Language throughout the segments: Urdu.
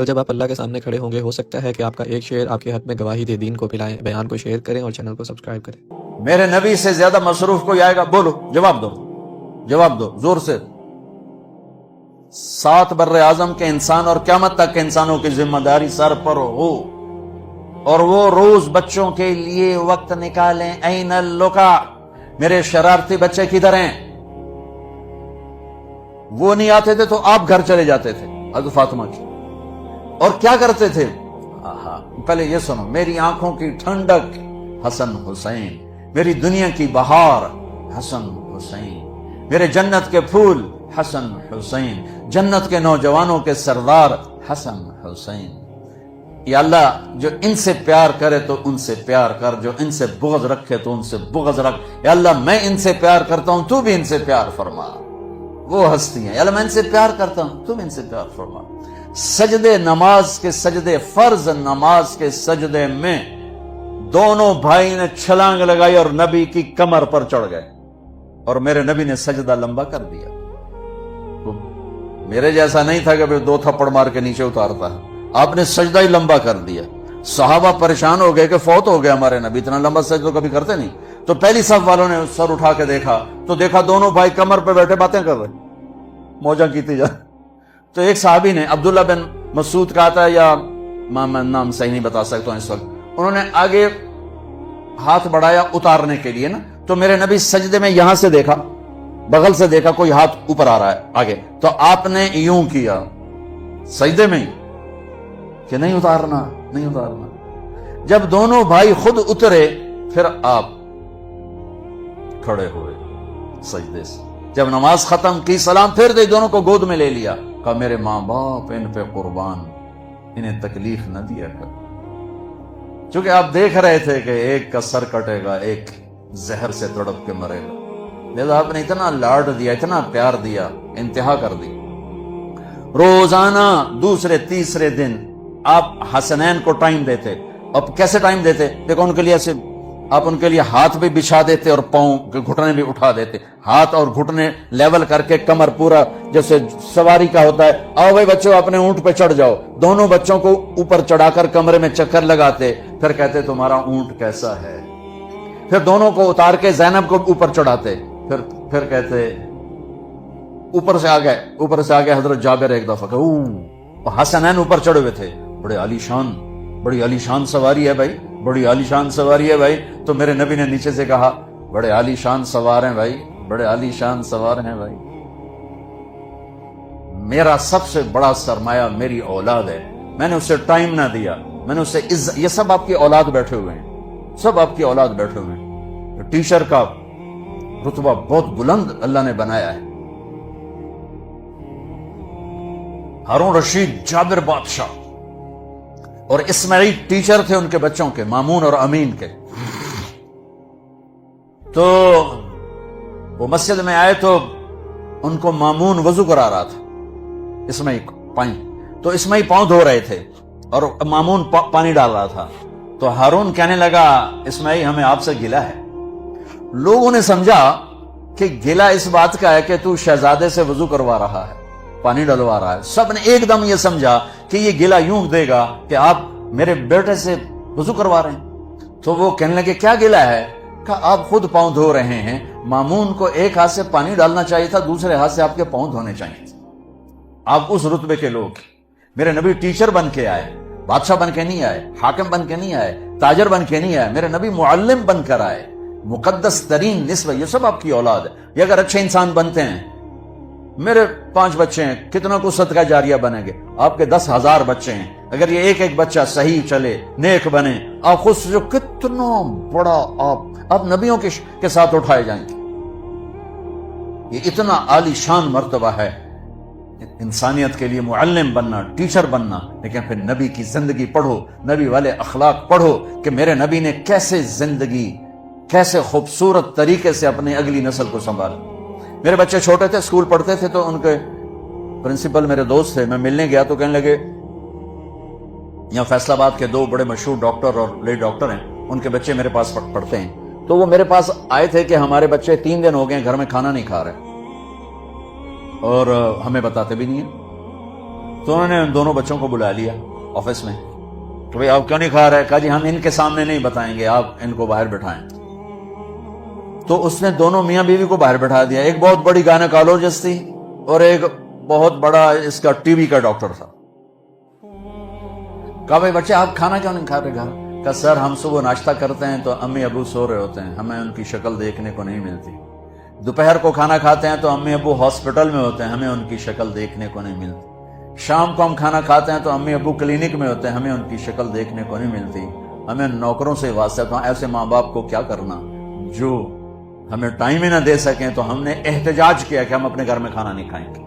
کل جب آپ اللہ کے سامنے کھڑے ہوں گے ہو سکتا ہے کہ آپ کا ایک شعر آپ کے حق میں گواہی دے. دین کو پھیلائیں، بیان کو شیئر کریں اور چینل کو سبسکرائب کریں. میرے نبی سے زیادہ مصروف کوئی آئے گا؟ بولو، جواب دو، جواب دو زور سے. 7 بر اعظم کے انسان اور قیامت تک کے انسانوں کی ذمہ داری سر پر ہو، اور وہ روز بچوں کے لیے وقت نکالیں. این اللقا، میرے شرارتی بچے کدھر ہیں؟ وہ نہیں آتے تھے تو آپ گھر چلے جاتے تھے حضرت فاطمہ کی، اور کیا کرتے تھے؟ پہلے یہ سنو. میری آنکھوں کی ٹھنڈک حسن حسین، میری دنیا کی بہار حسن حسین، میرے جنت کے پھول حسن حسین، جنت کے نوجوانوں کے سردار حسن حسین. یا اللہ جو ان سے پیار کرے تو ان سے پیار کر، جو ان سے بغض رکھے تو ان سے بغض رکھ. یا اللہ میں ان سے پیار کرتا ہوں تو بھی ان سے پیار فرما. وہ ہستی ہیں. یا اللہ میں ان سے پیار کرتا ہوں تو بھی ان سے پیار فرما. سجدے نماز کے سجدے، فرض نماز کے سجدے میں دونوں بھائی نے چھلانگ لگائی اور نبی کی کمر پر چڑھ گئے، اور میرے نبی نے سجدہ لمبا کر دیا. میرے جیسا نہیں تھا کہ 2 تھپڑ مار کے نیچے اتارتا ہے، آپ نے سجدہ ہی لمبا کر دیا. صحابہ پریشان ہو گئے کہ فوت ہو گئے ہمارے نبی، اتنا لمبا سجدہ کبھی کرتے نہیں. تو پہلی صف والوں نے سر اٹھا کے دیکھا تو دیکھا دونوں بھائی کمر پہ بیٹھے باتیں کر رہے، موجہ کیتی جا. تو ایک صحابی نے عبداللہ بن مسعود کہا تھا، یا میں نام صحیح نہیں بتا سکتا ہوں اس وقت، انہوں نے آگے ہاتھ بڑھایا اتارنے کے لیے نا، تو میرے نبی سجدے میں یہاں سے دیکھا، بغل سے دیکھا کوئی ہاتھ اوپر آ رہا ہے آگے، تو آپ نے یوں کیا سجدے میں کہ نہیں اتارنا، نہیں اتارنا. جب دونوں بھائی خود اترے پھر آپ کھڑے ہوئے سجدے سے. جب نماز ختم کی سلام پھر دے، دونوں کو گود میں لے لیا، کہا میرے ماں باپ ان پہ قربان، انہیں تکلیف نہ دیا کر. چونکہ آپ دیکھ رہے تھے کہ ایک کا سر کٹے گا، ایک زہر سے تڑپ کے مرے گا، لہذا آپ نے اتنا لاڈ دیا، اتنا پیار دیا، انتہا کر دی. روزانہ دوسرے تیسرے دن آپ حسنین کو ٹائم دیتے. اب کیسے ٹائم دیتے؟ دیکھو ان کے لیے ایسے آپ ان کے لیے ہاتھ بھی بچھا دیتے اور پاؤں کے گھٹنے بھی اٹھا دیتے، ہاتھ اور گھٹنے لیول کر کے، کمر پورا جیسے سواری کا ہوتا ہے. آؤ بھائی بچوں اپنے اونٹ پہ چڑھ جاؤ. دونوں بچوں کو اوپر چڑھا کر کمرے میں چکر لگاتے، پھر کہتے تمہارا اونٹ کیسا ہے. پھر دونوں کو اتار کے زینب کو اوپر چڑھاتے، پھر کہتے اوپر سے آ گئے حضرت جابر. ایک دفعہ کہ حسنین اوپر چڑھے ہوئے تھے، بڑی عالی شان سواری ہے بھائی، بڑی عالی شان سواری ہے بھائی. تو میرے نبی نے نیچے سے کہا بڑے عالی شان سوار ہیں بھائی، بڑے عالی شان سوار ہیں بھائی. میرا سب سے بڑا سرمایہ میری اولاد ہے، میں نے اسے ٹائم نہ دیا، میں نے اسے یہ سب آپ کی اولاد بیٹھے ہوئے ہیں، سب آپ کی اولاد بیٹھے ہوئے ہیں. ٹیچر کا رتبہ بہت بلند اللہ نے بنایا ہے. ہارون رشید، جابر بادشاہ اور اسماعیل ٹیچر تھے ان کے بچوں کے، مامون اور امین کے. تو وہ مسجد میں آئے تو ان کو مامون وضو کرا رہا تھا، اسماعیل پانی، تو اسماعیل پاؤں دھو رہے تھے اور مامون پانی ڈال رہا تھا. تو ہارون کہنے لگا اسماعیل ہمیں آپ سے گلہ ہے. لوگوں نے سمجھا کہ گلہ اس بات کا ہے کہ تو شہزادے سے وضو کروا رہا ہے، پانی ڈلوا رہا ہے. سب نے ایک دم یہ سمجھا کہ یہ گلہ یوں دے گا کہ آپ میرے بیٹے سے وضو کروا رہے ہیں. تو وہ کہنے لگے کیا گلہ ہے؟ کہ آپ خود پاؤں دھو رہے ہیں، مامون کو ایک ہاتھ سے پانی ڈالنا چاہیے تھا، دوسرے ہاتھ سے آپ کے پاؤں دھونے چاہیے تھے. آپ اس رتبے کے لوگ. میرے نبی ٹیچر بن کے آئے، بادشاہ بن کے نہیں آئے، حاکم بن کے نہیں آئے، تاجر بن کے نہیں آئے. میرے نبی معلم بن کر آئے، مقدس ترین نسبت. یہ سب آپ کی اولاد ہے. یہ اگر اچھے انسان بنتے ہیں، میرے 5 بچے ہیں، کتنا کو صدقہ جاریہ بنیں گے؟ آپ کے 10,000 بچے ہیں، اگر یہ ایک ایک بچہ صحیح چلے، نیک بنے، آپ خود سے جو کتنا بڑا آپ نبیوں کے ساتھ اٹھائے جائیں گے. یہ اتنا عالی شان مرتبہ ہے انسانیت کے لیے، معلم بننا، ٹیچر بننا. لیکن پھر نبی کی زندگی پڑھو، نبی والے اخلاق پڑھو کہ میرے نبی نے کیسے زندگی، کیسے خوبصورت طریقے سے اپنی اگلی نسل کو سنبھالا. میرے بچے چھوٹے تھے، اسکول پڑھتے تھے، تو ان کے پرنسپل میرے دوست تھے. میں ملنے گیا تو کہنے لگے یہاں فیصل آباد کے 2 بڑے مشہور ڈاکٹر اور لیڈ ڈاکٹر ہیں، ان کے بچے میرے پاس پڑھتے ہیں. تو وہ میرے پاس آئے تھے کہ ہمارے بچے 3 دن ہو گئے گھر میں کھانا نہیں کھا رہے اور ہمیں بتاتے بھی نہیں ہیں. تو انہوں نے ان دونوں بچوں کو بلا لیا آفس میں کہ بھئی آپ کیوں نہیں کھا رہے؟ کہا جی ہم ان کے سامنے نہیں بتائیں گے، آپ ان کو باہر بٹھائیں۔ تو اس نے دونوں میاں بیوی کو باہر بٹھا دیا، ایک بہت بڑی گائنیکالوجسٹ تھی اور ایک بہت بڑا اس کا ٹی وی کا ڈاکٹر تھا۔ کہا بھئی بچے آپ کھانا کیوں نہیں کھا رہے گھر؟ کہا سر ہم صبح ناشتہ کرتے ہیں تو امی ابو سو رہے ہوتے ہیں، ہمیں ان کی شکل دیکھنے کو نہیں ملتی۔ دوپہر کو کھانا کھاتے ہیں تو امی ابو ہاسپٹل میں ہوتے ہیں، ہمیں ان کی شکل دیکھنے کو نہیں ملتی۔ شام کو ہم کھانا کھاتے ہیں تو امی ابو کلینک میں ہوتے ہیں، ہمیں ان کی شکل دیکھنے کو نہیں ملتی۔ ہمیں نوکروں سے واسطہ، تو ایسے ماں باپ کو کیا کرنا جو ہمیں ٹائم ہی نہ دے سکیں۔ تو ہم نے احتجاج کیا کہ ہم اپنے گھر میں کھانا نہیں کھائیں گے۔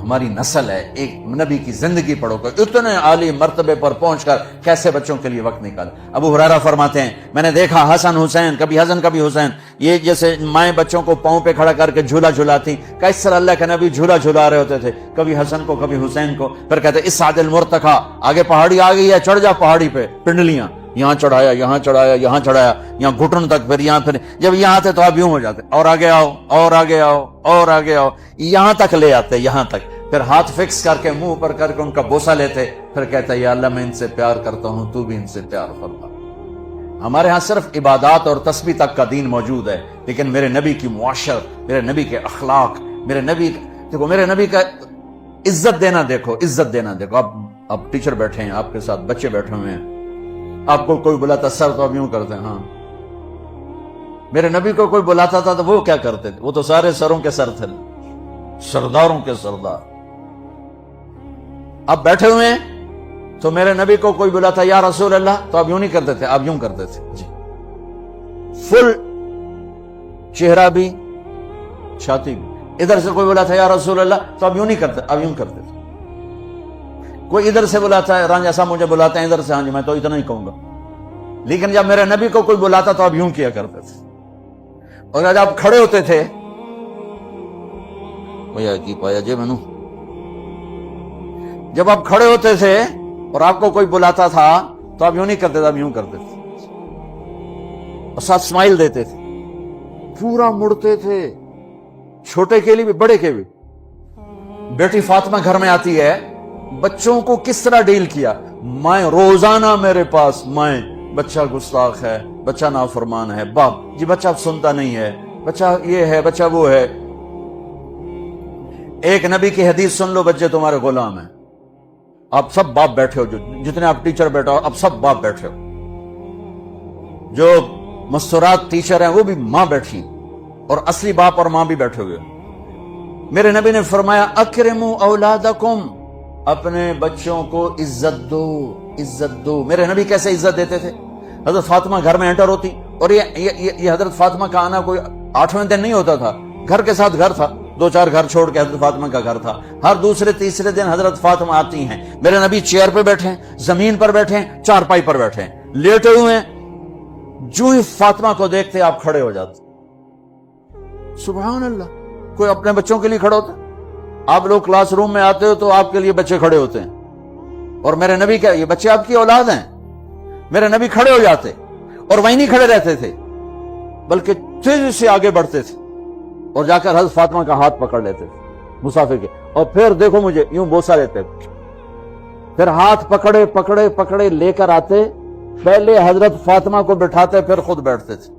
ہماری نسل ہے، ایک نبی کی زندگی پڑھو کر اتنے عالی مرتبے پر پہنچ کر کیسے بچوں کے لیے وقت نکال۔ ابو ہریرہ فرماتے ہیں میں نے دیکھا حسن حسین، کبھی حسن کبھی حسین، یہ جیسے مائیں بچوں کو پاؤں پہ کھڑا کر کے جھولا جھلاتی، کس طرح اللہ کے نبی جھولا جھلا رہے ہوتے تھے، کبھی حسن کو کبھی حسین کو۔ پھر کہتے اس سعد المرتقا، آگے پہاڑی آ گئی ہے، چڑھ جا پہاڑی پہ، پنڈلیاں یہاں چڑھایا یہاں چڑھایا یہاں چڑھایا، یہاں گھٹن تک، پھر یہاں، پھر جب یہاں آتے تو آپ یوں ہو جاتے، اور آگے آؤ اور آگے آؤ اور آگے آؤ، یہاں تک لے آتے، یہاں تک، پھر ہاتھ فکس کر کے منہ پر کر کے ان کا بوسہ لیتے، پھر کہتا یا اللہ میں ان سے پیار کرتا ہوں، تو بھی ان سے پیار فرما۔ ہمارے ہاں صرف عبادات اور تسبیح تک کا دین موجود ہے، لیکن میرے نبی کی معاشرت، میرے نبی کے اخلاق، میرے نبی دیکھو، میرے نبی کا عزت دینا دیکھو، عزت دینا دیکھو۔ اب ٹیچر بیٹھے ہیں آپ کے ساتھ، بچے بیٹھے ہوئے ہیں، آپ کو کوئی بلاتا سر تو اب یوں کرتے ہیں، ہاں۔ میرے نبی کو کوئی بلاتا تھا تو وہ کیا کرتے تھے؟ وہ تو سارے سروں کے سر تھے، سرداروں کے سردار۔ اب بیٹھے ہوئے ہیں تو میرے نبی کو کوئی بلاتا یا رسول اللہ تو اب یوں نہیں کرتے تھے، اب یوں کرتے تھے، جی، فل چہرہ بھی چھاتی بھی۔ ادھر سے کوئی بلاتا یا رسول اللہ تو اب یوں نہیں کرتے، اب یوں کرتے تھے۔ کوئی ادھر سے بلاتا ہے، رانجھا صاحب مجھے بلاتے ہیں ادھر سے، ہاں جی میں تو اتنا ہی کہوں گا، لیکن جب میرے نبی کو کوئی بلاتا تو اب یوں کیا کرتے تھے۔ اور جب آپ کھڑے ہوتے تھے کی پایا جی میں، جب آپ کھڑے ہوتے تھے اور آپ کو کوئی بلاتا تھا تو آپ یوں نہیں کرتے تھے، اب یوں کرتے تھے، اور ساتھ اسمائل دیتے تھے، پورا مڑتے تھے، چھوٹے کے لیے بھی بڑے کے بھی۔ بیٹی فاطمہ گھر میں آتی ہے، بچوں کو کس طرح ڈیل کیا، مائیں روزانہ میرے پاس، مائیں بچہ گستاخ ہے، بچہ نافرمان ہے، باپ جی بچہ سنتا نہیں ہے، بچہ یہ ہے، بچہ وہ ہے۔ ایک نبی کی حدیث سن لو، بچے تمہارے غلام ہیں۔ آپ سب باپ بیٹھے ہو، جو جتنے آپ ٹیچر بیٹھا ہو، اب سب باپ بیٹھے ہو، جو مستورات ٹیچر ہیں وہ بھی ماں بیٹھی، اور اصلی باپ اور ماں بھی بیٹھے ہوئے۔ میرے نبی نے فرمایا اکرموا اولادکم، اپنے بچوں کو عزت دو، عزت دو۔ میرے نبی کیسے عزت دیتے تھے؟ حضرت فاطمہ گھر میں انٹر ہوتی، اور یہ حضرت فاطمہ کا آنا کوئی 8ویں دن نہیں ہوتا تھا، گھر کے ساتھ گھر تھا، 2-4 گھر چھوڑ کے حضرت فاطمہ کا گھر تھا، ہر دوسرے تیسرے دن حضرت فاطمہ آتی ہیں۔ میرے نبی چیئر پہ بیٹھے ہیں، زمین پر بیٹھے ہیں، چارپائی پر بیٹھے ہیں، لیٹے ہوئے ہیں، جو ہی فاطمہ کو دیکھتے آپ کھڑے ہو جاتے۔ سبحان اللہ، کوئی اپنے بچوں کے لیے کھڑا ہوتا؟ آپ لوگ کلاس روم میں آتے ہو تو آپ کے لیے بچے کھڑے ہوتے ہیں، اور میرے نبی کیا یہ بچے آپ کی اولاد ہیں؟ میرے نبی کھڑے ہو جاتے، اور وہیں نہیں کھڑے رہتے تھے بلکہ تیزی سے آگے بڑھتے تھے اور جا کر حضرت فاطمہ کا ہاتھ پکڑ لیتے تھے مسافر کے، اور پھر دیکھو مجھے یوں بوسہ لیتے، پھر ہاتھ پکڑے پکڑے پکڑے لے کر آتے، پہلے حضرت فاطمہ کو بٹھاتے پھر خود بیٹھتے تھے۔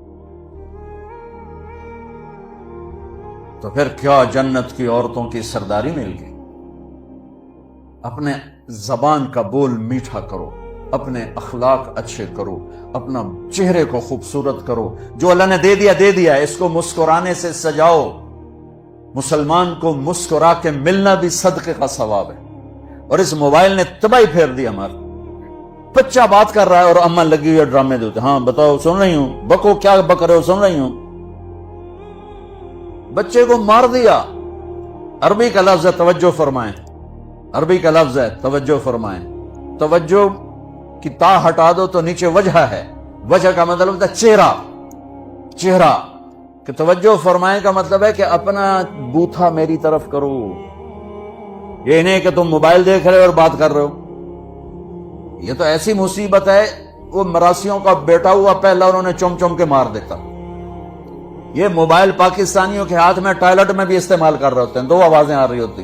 تو پھر کیا جنت کی عورتوں کی سرداری مل گئی۔ اپنے زبان کا بول میٹھا کرو، اپنے اخلاق اچھے کرو، اپنا چہرے کو خوبصورت کرو، جو اللہ نے دے دیا، اس کو مسکرانے سے سجاؤ۔ مسلمان کو مسکرا کے ملنا بھی صدقے کا ثواب ہے، اور اس موبائل نے تباہی پھیر دی ہمارا۔ بچہ بات کر رہا ہے اور اماں لگی ہوئی ہے ڈرامے دیتے، ہاں بتاؤ سن رہی ہوں، بکو کیا بک رہے ہو، سن رہی ہوں۔ بچے کو مار دیا۔ عربی کا لفظ ہے، توجہ فرمائیں، عربی کا لفظ ہے، توجہ فرمائیں۔ توجہ کی تا ہٹا دو تو نیچے وجہ ہے، وجہ کا مطلب ہے چہرہ، چہرہ کہ توجہ فرمائیں کا مطلب ہے کہ اپنا بوتھا میری طرف کرو، یہ نہیں کہ تم موبائل دیکھ رہے ہو اور بات کر رہے ہو۔ یہ تو ایسی مصیبت ہے، وہ مراسیوں کا بیٹا ہوا پہلا انہوں نے چم چم کے مار دیتا۔ یہ موبائل پاکستانیوں کے ہاتھ میں ٹوائلٹ میں بھی استعمال کر رہے ہوتے ہیں، 2 آوازیں آ رہی ہوتی،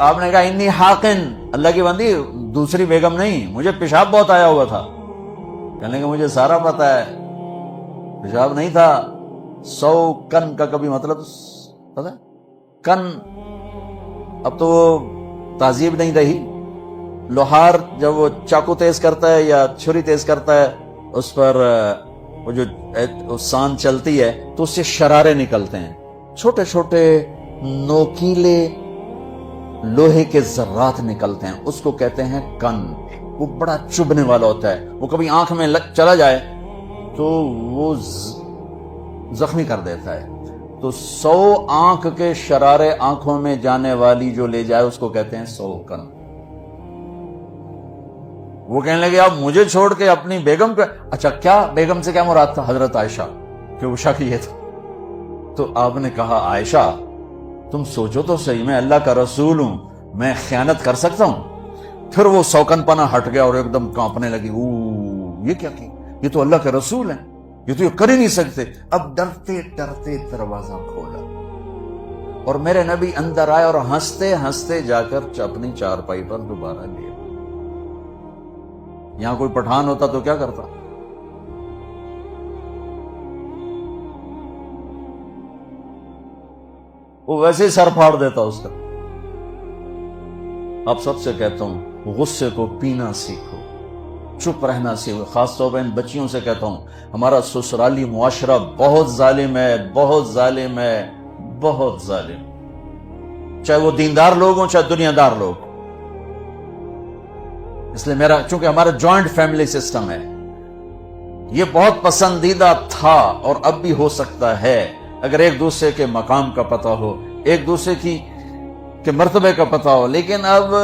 آپ نے کہا انی حاقن، اللہ کی بندی دوسری بیگم نہیں، مجھے پیشاب بہت آیا ہوا تھا. کہنے لگے مجھے سارا پتا ہے، پیشاب نہیں تھا. 100 کن کا کبھی مطلب پتا؟ کن اب تو وہ تہذیب نہیں رہی. لوہار جب وہ چاقو تیز کرتا ہے یا چھری تیز کرتا ہے، اس پر وہ جو سان چلتی ہے تو اس سے شرارے نکلتے ہیں، چھوٹے چھوٹے نوکیلے لوہے کے ذرات نکلتے ہیں، اس کو کہتے ہیں کن. وہ بڑا چبھنے والا ہوتا ہے، وہ کبھی آنکھ میں چلا جائے تو وہ زخمی کر دیتا ہے. تو 100 آنکھ کے شرارے آنکھوں میں جانے والی جو لے جائے اس کو کہتے ہیں 100 کن. وہ کہنے لگے آپ مجھے چھوڑ کے اپنی بیگم کو، اچھا کیا بیگم سے کیا مراد تھا؟ حضرت عائشہ، کہ وہ شک یہ تھا. تو آپ نے کہا عائشہ تم سوچو تو صحیح، میں اللہ کا رسول ہوں، میں خیانت کر سکتا ہوں؟ پھر وہ 100 کن پنا ہٹ گیا اور ایک دم کانپنے لگی. یہ کیا کی؟ یہ تو اللہ کے رسول ہیں، یہ تو یہ کر ہی نہیں سکتے. اب ڈرتے ڈرتے دروازہ کھولا اور میرے نبی اندر آئے اور ہنستے ہنستے جا کر اپنی چارپائی پر دوبارہ لیا. یہاں کوئی پٹھان ہوتا تو کیا کرتا؟ وہ ویسے ہی سر پھاڑ دیتا اس کا. اب سب سے کہتا ہوں غصے کو پینا سیکھو، چپ رہنا سیکھو. خاص طور پر ان بچیوں سے کہتا ہوں ہمارا سسرالی معاشرہ بہت ظالم ہے، بہت ظالم ہے، بہت ظالم، چاہے وہ دیندار لوگ ہوں چاہے دنیا دار لوگ. اس لیے چونکہ ہمارا جوائنٹ فیملی سسٹم ہے، یہ بہت پسندیدہ تھا اور اب بھی ہو سکتا ہے اگر ایک دوسرے کے مقام کا پتہ ہو، ایک دوسرے کے مرتبے کا پتہ ہو. لیکن اب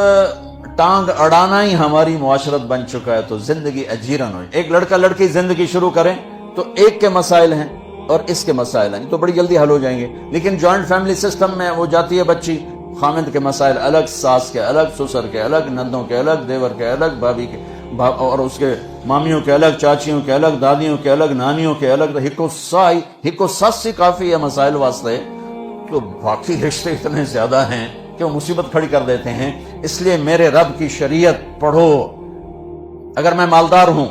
ٹانگ اڑانا ہی ہماری معاشرت بن چکا ہے تو زندگی اجیرن ہوئی. ایک لڑکا لڑکی زندگی شروع کریں تو ایک کے مسائل ہیں اور اس کے مسائل ہیں تو بڑی جلدی حل ہو جائیں گے. لیکن جوائنٹ فیملی سسٹم میں وہ جاتی ہے بچی، خامند کے مسائل الگ، ساس کے الگ، سسر کے الگ، نندوں کے الگ، دیور کے الگ، بھابھی کے اور اس کے مامیوں کے الگ، چاچیوں کے الگ، دادیوں کے الگ، نانیوں کے الگ. ہکو ساس کافی ہے مسائل واسطے، تو باقی رشتے اتنے زیادہ ہیں کہ وہ مصیبت کھڑی کر دیتے ہیں. اس لیے میرے رب کی شریعت پڑھو. اگر میں مالدار ہوں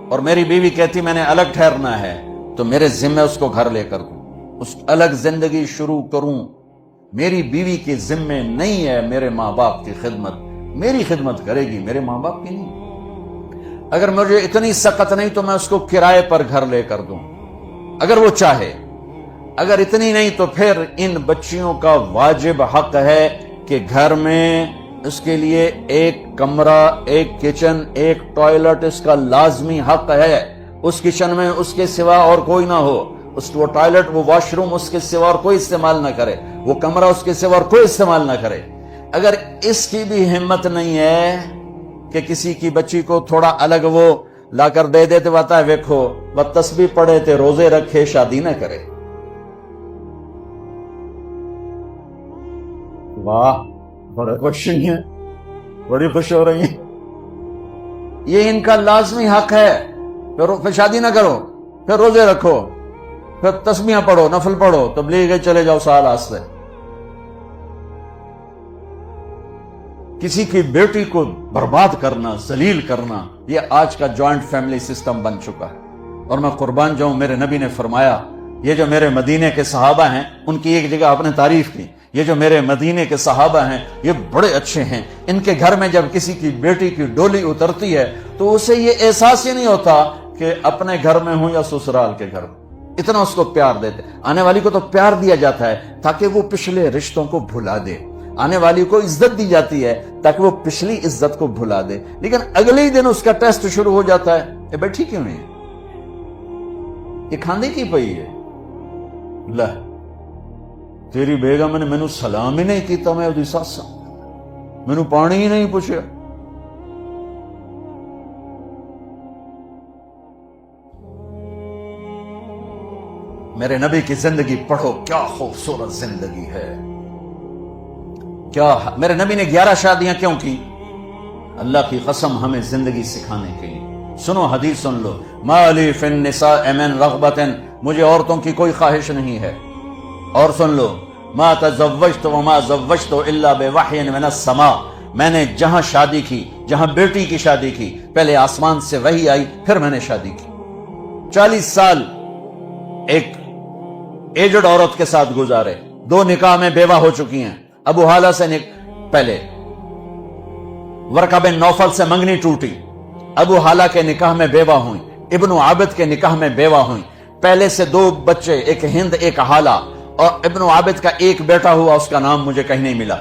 اور میری بیوی کہتی میں نے الگ ٹھہرنا ہے تو میرے ذمہ اس کو گھر لے کر دوں، اس الگ زندگی شروع کروں. میری بیوی کے ذمہ نہیں ہے میرے ماں باپ کی خدمت، میری خدمت کرے گی، میرے ماں باپ کی نہیں. اگر مجھے اتنی سخت نہیں تو میں اس کو کرائے پر گھر لے کر دوں اگر وہ چاہے. اگر اتنی نہیں تو پھر ان بچیوں کا واجب حق ہے کہ گھر میں اس کے لیے ایک کمرہ، ایک کچن، ایک ٹوائلٹ اس کا لازمی حق ہے. اس کچن میں اس کے سوا اور کوئی نہ ہو، وہ ٹوائلٹ، وہ واش روم اس کے سوا اور کوئی استعمال نہ کرے، وہ کمرہ اس کے سوا اور کوئی استعمال نہ کرے. اگر اس کی بھی ہمت نہیں ہے کہ کسی کی بچی کو تھوڑا الگ وہ لا کر دے دیتے بتا ہے ویکھو وہ تسبیح پڑھے تے روزے رکھے شادی نہ کرے. واہ بڑا خوش ہیں، بڑی خوش ہو رہی ہیں. یہ ان کا لازمی حق ہے. پھر شادی نہ کرو، پھر روزے رکھو، پھر تسبیحاں پڑھو، نفل پڑھو، تبلیغ چلے جاؤ سال آستے. کسی کی بیٹی کو برباد کرنا، ذلیل کرنا، یہ آج کا جوائنٹ فیملی سسٹم بن چکا ہے. اور میں قربان جاؤں، میرے نبی نے فرمایا یہ جو میرے مدینے کے صحابہ ہیں ان کی ایک جگہ آپ نے تعریف کی، یہ جو میرے مدینے کے صحابہ ہیں یہ بڑے اچھے ہیں. ان کے گھر میں جب کسی کی بیٹی کی ڈولی اترتی ہے تو اسے یہ احساس ہی نہیں ہوتا کہ اپنے گھر میں ہوں یا سسرال کے گھر میں. اتنا اس کو پیار دیتے. آنے والی کو تو پیار دیا جاتا ہے تاکہ وہ پچھلے رشتوں کو بھلا دے. آنے والی کو عزت دی جاتی ہے تاکہ وہ پچھلی عزت کو بھلا دے. لیکن اگلے ہی دن اس کا ٹیسٹ شروع ہو جاتا ہے، یہ بیٹھی کیوں نہیں ہے، یہ کھاندے کی پئی ہے، لہ تیری بیگم نے مینوں سلام ہی نہیں کیتا، میں اودی ساس مینوں پانی ہی نہیں پوچھا. میرے نبی کی زندگی پڑھو، کیا خوبصورت زندگی ہے. کیا میرے نبی نے 11 شادیاں کیوں کی؟ اللہ کی قسم ہمیں زندگی سکھانے کے لیے. سنو حدیث سن لو، ما لی فی النساء من رغبت، مجھے عورتوں کی کوئی خواہش نہیں ہے. اور سن لو، ما تزوجت وما زوجت الا بوحی من السماء، میں نے جہاں شادی کی، جہاں بیٹی کی شادی کی، پہلے آسمان سے وحی آئی، پھر میں نے شادی کی۔ 40 سال ایک ایجڈ عورت کے ساتھ گزارے، 2 نکاح میں بیوہ ہو چکی ہیں۔ ابو حالہ سے پہلے ورقہ بن نوفل سے منگنی ٹوٹی، ابو حالہ کے نکاح میں بیوہ ہوئیں، ابن عابد کے نکاح میں بیوہ ہوئیں، پہلے سے 2 بچے، ایک ہند ایک حالہ، اور ابن عابد کا ایک بیٹا ہوا، اس کا نام مجھے کہیں نہیں ملا۔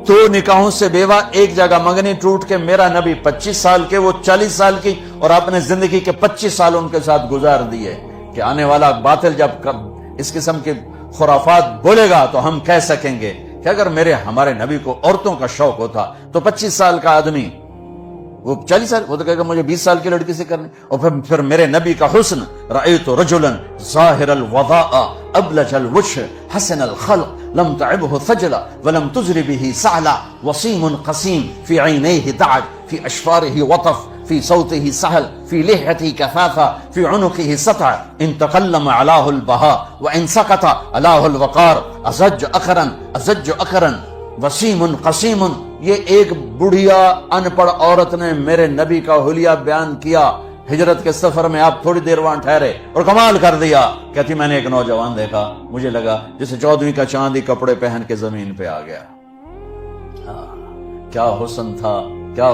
2 نکاحوں سے بیوہ، ایک جگہ منگنی ٹوٹ کے میرا نبی 25 سال کے، وہ 40 سال کی، اور آپ نے زندگی کے 25 سال ان کے ساتھ گزار دیے کہ آنے والا باطل جب اس قسم کے خرافات بولے گا تو ہم کہہ سکیں گے کہ اگر ہمارے نبی کو عورتوں کا شوق ہوتا تو 25 سال کا آدمی، وہ 40 سال، وہ تو کہے گا مجھے 20 سال کی لڑکی سے کرنی۔ اور پھر میرے نبی کا حسن، رأیت رجلا ظاہر الوضاء ابلج الوجه حسن الخلق لم تعبه ثجلا ولم تزر به سعلا وسيم قسيم في عينيه دعج في أشفاره وطف في صوته سهل في لحيته كثافة في عنقه سطع إن تكلم علاه البهاء وإن سكت علاه الوقار أزج أقرا وسیم قسیم۔ یہ ایک بڑھیا ان پڑھ عورت نے میرے نبی کا حلیہ بیان کیا۔ ہجرت کے سفر میں آپ تھوڑی دیر وہاں ٹھہرے اور کمال کر دیا، کہتی میں نے ایک نوجوان دیکھا، مجھے لگا جسے 14ویں کا چاند ہی کپڑے پہن کے زمین پہ آ گیا۔ کیا حسن تھا، کیا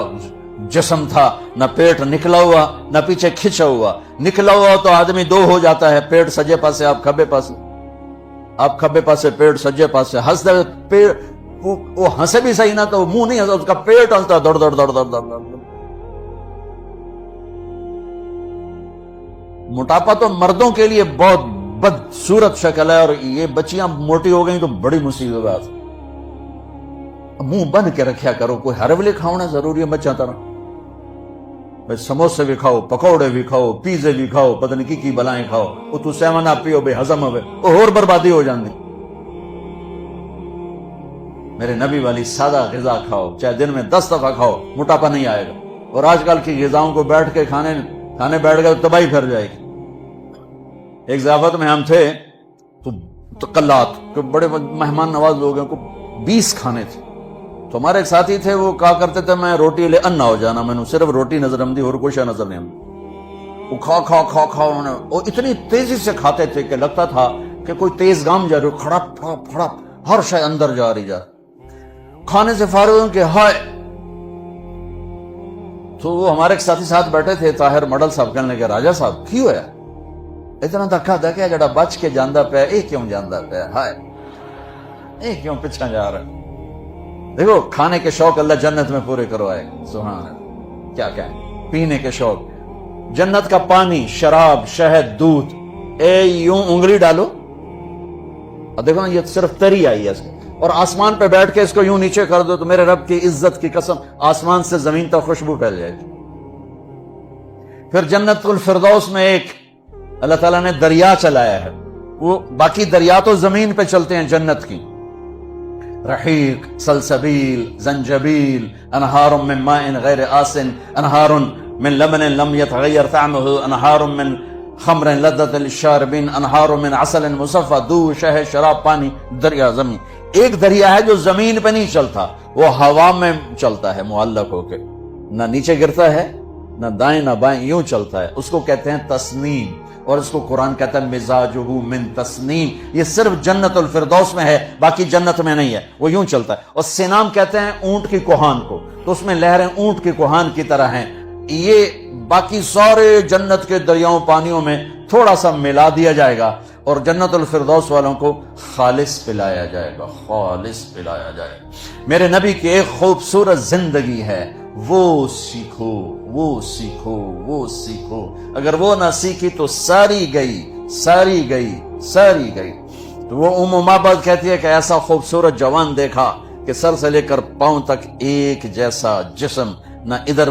جسم تھا، نہ پیٹ نکلا ہوا نہ پیچھے کھچا ہوا۔ نکلا ہوا تو آدمی 2 ہو جاتا ہے، پیٹ سجے پاسے، آپ کھبے پاسے، آپ کھبے پاسے، پیٹ سجے پاسے، ہنستے پیٹ، وہ ہنسے بھی صحیح نہ تو منہ نہیں ہنسا، اس کا پیٹ ہنستا، دڑ دڑ دڑ دڑ دڑ دڑ۔ موٹاپا تو مردوں کے لیے بہت بدصورت شکل ہے، اور یہ بچیاں موٹی ہو گئیں تو بڑی مصیبت بات۔ منہ بند کے رکھیا کرو، کوئی ہرولے کھاؤنا ضروری ہے بچہ طرح، سموسے بھی کھاؤ، پکوڑے بھی کھاؤ، پیزے بھی کھاؤ، پتہ نہیں کی بلائیں کھاؤ، وہ تو سیونا پیو بے ہضم ہوئے، وہ اور بربادی ہو جاندی۔ میرے نبی والی سادہ غذا کھاؤ، چاہے دن میں 10 دفعہ کھاؤ، موٹاپا نہیں آئے گا۔ اور آج کل کی غذاؤں کو بیٹھ کے کھانے بیٹھ گئے تو تباہی پھر جائے گی۔ ایک ضیافت میں ہم تھے تو تقلات، بڑے مہمان نواز لوگوں کو 20 کھانے تھے، تو ہمارے ایک ساتھی تھے، وہ کہا کرتے تھے میں روٹی لے انا ہو جانا، میں نے صرف روٹی نظر آمدی اور کوئی شے نظر نہیں آمدی۔ وہ کھا انہوں نے، وہ اتنی تیزی سے کھاتے تھے کہ لگتا تھا کہ کوئی تیز گام جا رہی، کھڑپ کھڑپ کھڑپ، ہر شے اندر جا رہی جا۔ کھانے سے فارغ ہوں کہ ہائے، تو وہ ہمارے ایک ساتھی ساتھ بیٹھے تھے، طاہر مڈل صاحب، کہنے لگے راجہ صاحب کی ہویا اتنا دھکا دھکیا جڑا بچ کے جاندہ پہ، اے کیوں جاندہ پہ، ہائے اے کیوں پیچھا جا رہا ہے۔ دیکھو کھانے کے شوق اللہ جنت میں پورے کروائے، سبحان اللہ، کیا کہیں، پینے کے شوق، جنت کا پانی، شراب، شہد، دودھ، اے یوں انگلی ڈالو اور دیکھو نا، یہ صرف تری آئی ہے اس کو، اور آسمان پہ بیٹھ کے اس کو یوں نیچے کر دو تو میرے رب کی عزت کی قسم آسمان سے زمین تک خوشبو پھیل جائے گی۔ پھر جنت الفردوس میں ایک اللہ تعالیٰ نے دریا چلایا ہے، وہ باقی دریا تو زمین پہ چلتے ہیں جنت کی، رحیق، سلسبیل، زنجبیل، انہار من ماء غیر آسن، انہار من لبن لم يتغیر طعمه، انہار من خمر لذت للشاربین، انہار من عسل مصفى، دودھ، شہد، شراب، پانی، دریا زمین۔ ایک دریا ہے جو زمین پہ نہیں چلتا، وہ ہوا میں چلتا ہے معلق ہو کے، نہ نیچے گرتا ہے نہ دائیں نہ بائیں، یوں چلتا ہے، اس کو کہتے ہیں تسنیم، اور اس کو قرآن کہتا ہے مزاجہ من تسنیم۔ یہ صرف جنت الفردوس میں ہے، باقی جنت میں نہیں ہے، وہ یوں چلتا ہے۔ اور سینام کہتے ہیں اونٹ کی کوہان کو، تو اس میں لہریں اونٹ کی کوہان کی طرح ہیں۔ یہ باقی سارے جنت کے دریاؤں پانیوں میں تھوڑا سا ملا دیا جائے گا، اور جنت الفردوس والوں کو خالص پلایا جائے گا، خالص پلایا جائے گا۔ میرے نبی کی ایک خوبصورت زندگی ہے، وہ سیکھو، وہ سیکھو، وہ سیکھو۔ اگر وہ نہ سیکھی تو ساری گئی، ساری گئی، ساری گئی۔ تو وہ ام معبد کہتی ہے کہ ایسا خوبصورت جوان دیکھا کہ سر سے لے کر پاؤں تک ایک جیسا جسم، نہ ادھر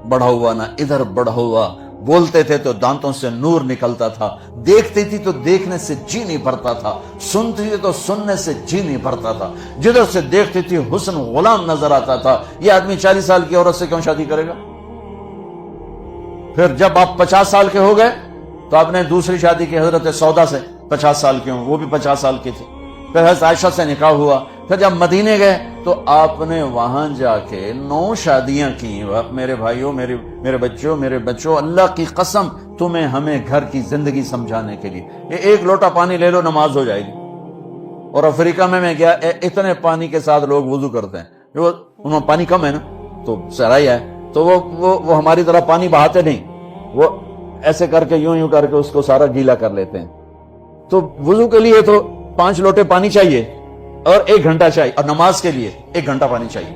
بڑھا ہوا نہ ادھر بڑھا ہوا، بولتے تھے تو دانتوں سے نور نکلتا تھا، دیکھتی تھی تو دیکھنے سے جی نہیں بھرتا تھا، سنتی تھی تو سننے سے جی نہیں بھرتا تھا، جدھر سے دیکھتی تھی حسن غلام نظر آتا تھا۔ یہ آدمی 40 سال کی عورت سے کیوں شادی کرے گا؟ پھر جب آپ 50 سال کے ہو گئے تو آپ نے دوسری شادی کی حضرت سودا سے، 50 سال کی ہوں، وہ بھی 50 سال کی تھی، پھر حضرت عائشہ سے نکاح ہوا. پھر جب مدینے گئے تو آپ نے وہاں جا کے 9 شادیاں کی. میرے بھائیوں، میرے بچوں، اللہ کی قسم تمہیں ہمیں گھر کی زندگی سمجھانے کے لیے یہ 1 لوٹا پانی لے لو نماز ہو جائے گی. اور افریقہ میں گیا، اتنے پانی کے ساتھ لوگ وضو کرتے ہیں. جو انہوں پانی کم ہے نا تو سرائی ہے تو وہ ہماری طرح پانی بہاتے نہیں، وہ ایسے کر کے یوں کر کے اس کو سارا گیلا کر لیتے ہیں. تو وضو کے لیے تو 5 لوٹے پانی چاہیے اور 1 گھنٹہ چاہیے، اور نماز کے لیے 1 گھنٹہ پانی چاہیے.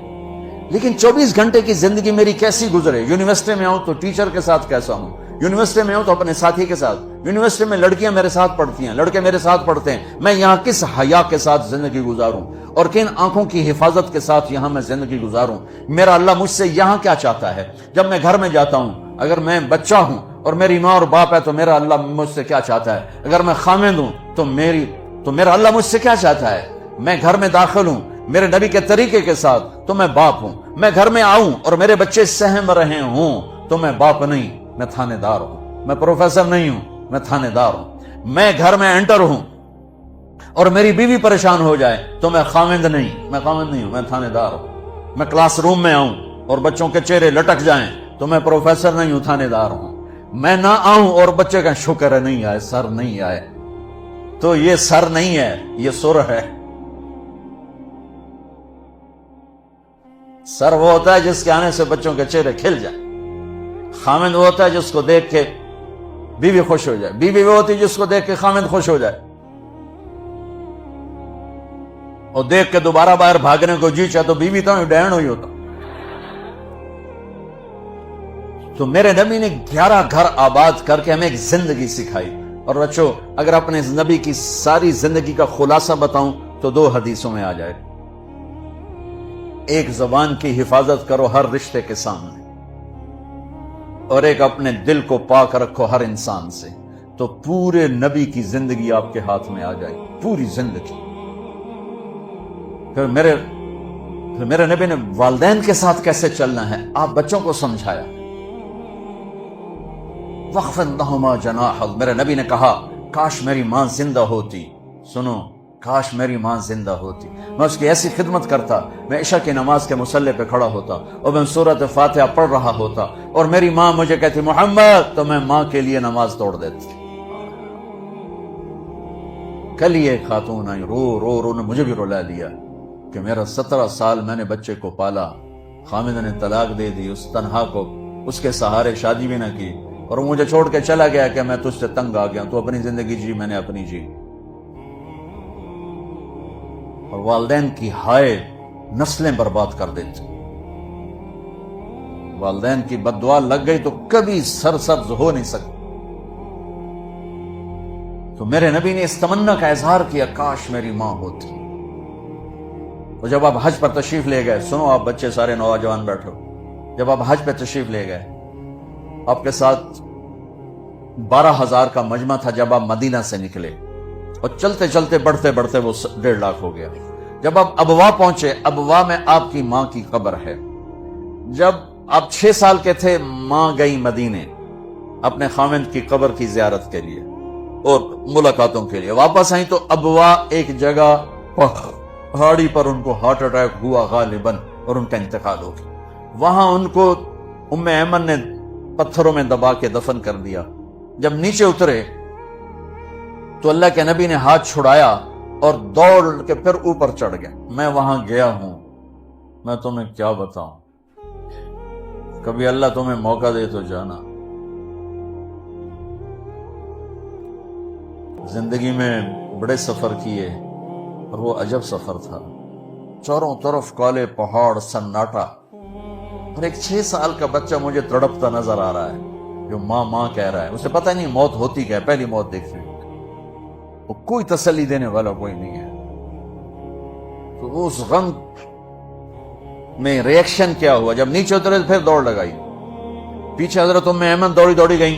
لیکن 24 گھنٹے کی زندگی میری کیسی گزرے؟ یونیورسٹی میں آؤں تو ٹیچر کے ساتھ کیسا ہوں، یونیورسٹی میں ہوں تو اپنے ساتھی کے ساتھ، یونیورسٹی میں لڑکیاں میرے ساتھ پڑھتی ہیں، لڑکے میرے ساتھ پڑھتے ہیں. میں یہاں کس حیا کے ساتھ زندگی گزاروں اور کن آنکھوں کی حفاظت کے ساتھ یہاں میں زندگی گزاروں؟ میرا اللہ مجھ سے یہاں کیا چاہتا ہے؟ جب میں گھر میں جاتا ہوں، اگر میں بچہ ہوں اور میری ماں اور باپ ہے تو میرا اللہ مجھ سے کیا چاہتا ہے؟ اگر میں خامند ہوں تو میرا اللہ مجھ سے کیا چاہتا ہے؟ میں گھر میں داخل ہوں میرے نبی کے طریقے کے ساتھ تو میں باپ ہوں. میں گھر میں آؤں اور میرے بچے سہم رہے ہوں تو میں باپ نہیں، میں تھانے دار ہوں. میں پروفیسر نہیں ہوں، میں تھانے دار ہوں. میں گھر میں انٹر ہوں اور میری بیوی پریشان ہو جائے تو میں خامند نہیں ہوں، میں تھانے دار ہوں. میں کلاس روم میں آؤں اور بچوں کے چہرے لٹک جائیں تو میں پروفیسر نہیں ہوں، تھانے دار ہوں. میں نہ آؤں اور بچے کا شکر ہے نہیں آئے، سر نہیں آئے، تو یہ سر نہیں ہے، یہ سر ہے. سر وہ ہوتا ہے جس کے آنے سے بچوں کے چہرے کھل جائیں. خامند وہ ہوتا ہے جس کو دیکھ کے بیوی خوش ہو جائے. بیوی وہ ہوتی ہے جس کو دیکھ کے خامند خوش ہو جائے اور دیکھ کے دوبارہ باہر بھاگنے کو جی چاہے تو بیوی تو ڈین ہوئی ہوتا. تو میرے نبی نے 11 گھر آباد کر کے ہمیں ایک زندگی سکھائی. اور بچوں اگر اپنے نبی کی ساری زندگی کا خلاصہ بتاؤں تو 2 حدیثوں میں آ جائے. ایک زبان کی حفاظت کرو ہر رشتے کے سامنے، اور ایک اپنے دل کو پاک رکھو ہر انسان سے، تو پورے نبی کی زندگی آپ کے ہاتھ میں آ جائے، پوری زندگی. پھر میرے نبی نے والدین کے ساتھ کیسے چلنا ہے آپ بچوں کو سمجھایا. وَخْفِضْ لَهُمَا جَنَاحَ، میرے نبی نے کہا کاش میری ماں زندہ ہوتی. سنو، کاش میری ماں زندہ ہوتی، میں اس کی ایسی خدمت کرتا. میں عشاء کی نماز کے مصلی پہ کھڑا ہوتا اور میں سورۃ فاتحہ پڑھ رہا ہوتا اور میری ماں مجھے کہتی محمد، تو میں ماں کے لیے نماز توڑ دیتی. کل یہ خاتون آئی رو نے مجھے بھی رلا لیا کہ میرا 17 سال میں نے بچے کو پالا، خامد نے طلاق دے دی، اس تنہا کو اس کے سہارے شادی بھی نہ کی اور مجھے چھوڑ کے چلا گیا کہ میں تجھ سے تنگ آ گیا، تو اپنی زندگی جی، میں نے اپنی جی. اور والدین کی ہائے نسلیں برباد کر دیتے. والدین کی بد دعا لگ گئی تو کبھی سرسبز ہو نہیں سکتی. تو میرے نبی نے اس تمنا کا اظہار کیا کاش میری ماں ہوتی. اور جب آپ حج پر تشریف لے گئے، سنو آپ بچے سارے نوجوان بیٹھو، جب آپ حج پہ تشریف لے گئے آپ کے ساتھ 12,000 کا مجمع تھا. جب آپ مدینہ سے نکلے اور چلتے چلتے بڑھتے وہ 1.5 لاکھ ہو گیا. جب آپ ابوا پہنچے، ابوا میں آپ کی ماں کی قبر ہے. جب آپ 6 سال کے تھے ماں گئی مدینے اپنے خامند کی قبر کی زیارت کے لیے اور ملاقاتوں کے لیے. واپس آئیں تو ابوا ایک جگہ پہاڑی پر ان کو ہارٹ اٹیک ہوا غالباً اور ان کا انتقال ہو گیا. وہاں ان کو ام ایمن نے پتھروں میں دبا کے دفن کر دیا. جب نیچے اترے تو اللہ کے نبی نے ہاتھ چھڑایا اور دوڑ کے پھر اوپر چڑھ گیا. میں وہاں گیا ہوں، میں تمہیں کیا بتاؤں، کبھی اللہ تمہیں موقع دے تو جانا. زندگی میں بڑے سفر کیے اور وہ عجب سفر تھا. چاروں طرف کالے پہاڑ، سناٹا، اور ایک 6 سال کا بچہ مجھے تڑپتا نظر آ رہا ہے جو ماں کہہ رہا ہے. اسے پتہ نہیں موت ہوتی کیا ہے، پہلی موت دیکھ رہی. وہ کوئی تسلی دینے والا کوئی نہیں ہے. تو اس غم میں ریئیکشن کیا ہوا؟ جب نیچے اترے پھر دوڑ لگائی. پیچھے حضرت ام ایمن دوڑی گئی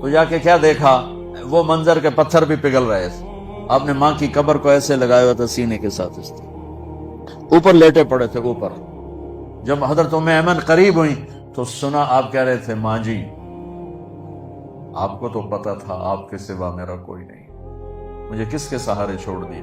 تو جا کے کیا دیکھا؟ وہ منظر کے پتھر بھی پگھل رہے تھے. آپ نے ماں کی قبر کو ایسے لگایا ہوا تھا سینے کے ساتھ، اس اوپر لیٹے پڑے تھے اوپر. جب حضرت ام ایمن قریب ہوئی تو سنا آپ کہہ رہے تھے ماں جی آپ کو تو پتا تھا آپ کے سوا میرا کوئی نہیں، مجھے کس کے سہارے چھوڑ دیا.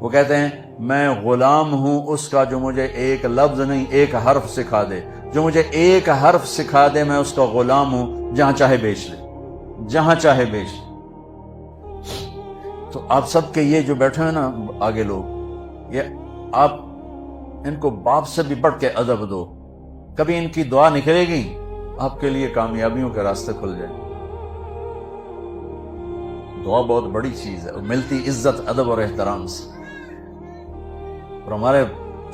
وہ کہتے ہیں میں غلام ہوں اس کا جو مجھے ایک لفظ نہیں ایک حرف سکھا دے، جو مجھے ایک حرف سکھا دے میں اس کا غلام ہوں، جہاں چاہے بیچ لے، جہاں چاہے بیچ لے۔ تو آپ سب کے یہ جو بیٹھے ہیں نا آگے لوگ، یہ آپ ان کو باپ سے بھی بڑھ کے ادب دو، کبھی ان کی دعا نکلے گی آپ کے لیے کامیابیوں کے راستے کھل جائیں۔ دعا بہت بڑی چیز ہے اور ملتی عزت ادب اور احترام سے۔ اور ہمارے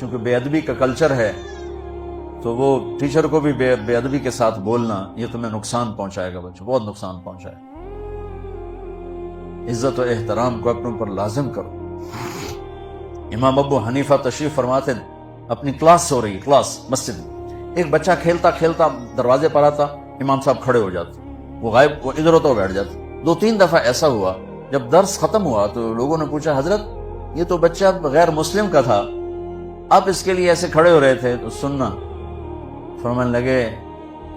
چونکہ بے ادبی کا کلچر ہے تو وہ ٹیچر کو بھی بے ادبی کے ساتھ بولنا یہ تمہیں نقصان پہنچائے گا، بچوں بہت نقصان پہنچائے۔ عزت و احترام کو اپنے اوپر لازم کرو۔ امام ابو حنیفہ تشریف فرماتے اپنی کلاس ہو رہی، کلاس مسجد میں، ایک بچہ کھیلتا کھیلتا دروازے پر آتا، امام صاحب کھڑے ہو جاتے، وہ غائب، وہ ادھر ہوتا وہ بیٹھ جاتا۔ 2-3 دفعہ ایسا ہوا، جب درس ختم ہوا تو لوگوں نے پوچھا حضرت یہ تو بچہ غیر مسلم کا تھا، آپ اس کے لیے ایسے کھڑے ہو رہے تھے تو سننا۔ فرمانے لگے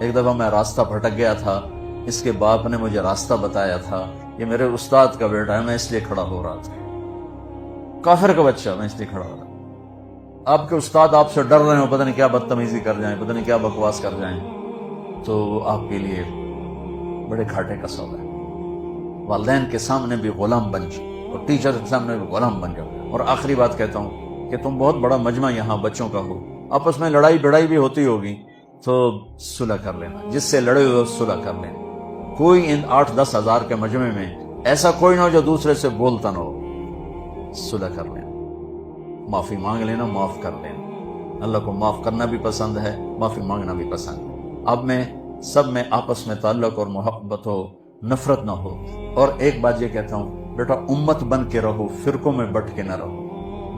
ایک دفعہ میں راستہ بھٹک گیا تھا، اس کے باپ نے مجھے راستہ بتایا تھا، یہ میرے استاد کا بیٹا ہے، میں اس لیے کھڑا ہو رہا تھا، کافر کا بچہ، میں اس لیے کھڑا ہو رہا تھا۔ آپ کے استاد آپ سے ڈر رہے ہو، پتہ نہیں کیا بدتمیزی کر جائیں، پتہ نہیں کیا بکواس کر جائیں، تو آپ کے لیے بڑے گھاٹے کا سودا ہے۔ والدین کے سامنے بھی غلام بن جاؤ اور ٹیچر کے سامنے بھی غلام بن جاؤ۔ اور آخری بات کہتا ہوں کہ تم بہت بڑا مجمع یہاں بچوں کا ہو، آپس میں لڑائی بڑائی بھی ہوتی ہوگی تو صلح کر لینا، جس سے لڑے ہوئے صلح کر لینا۔ کوئی ان 8-10 ہزار کے مجمع میں ایسا کوئی نہ ہو جو دوسرے سے بولتا نہ ہو، صلح کر لینا، معافی مانگ لینا، معاف کر لینا۔ اللہ کو معاف کرنا بھی پسند ہے، معافی مانگنا بھی پسند ہے۔ اب میں سب میں آپس میں تعلق اور محبت ہو، نفرت نہ ہو۔ اور ایک بات یہ کہتا ہوں بیٹا، امت بن کے رہو، فرقوں میں بٹ کے نہ رہو۔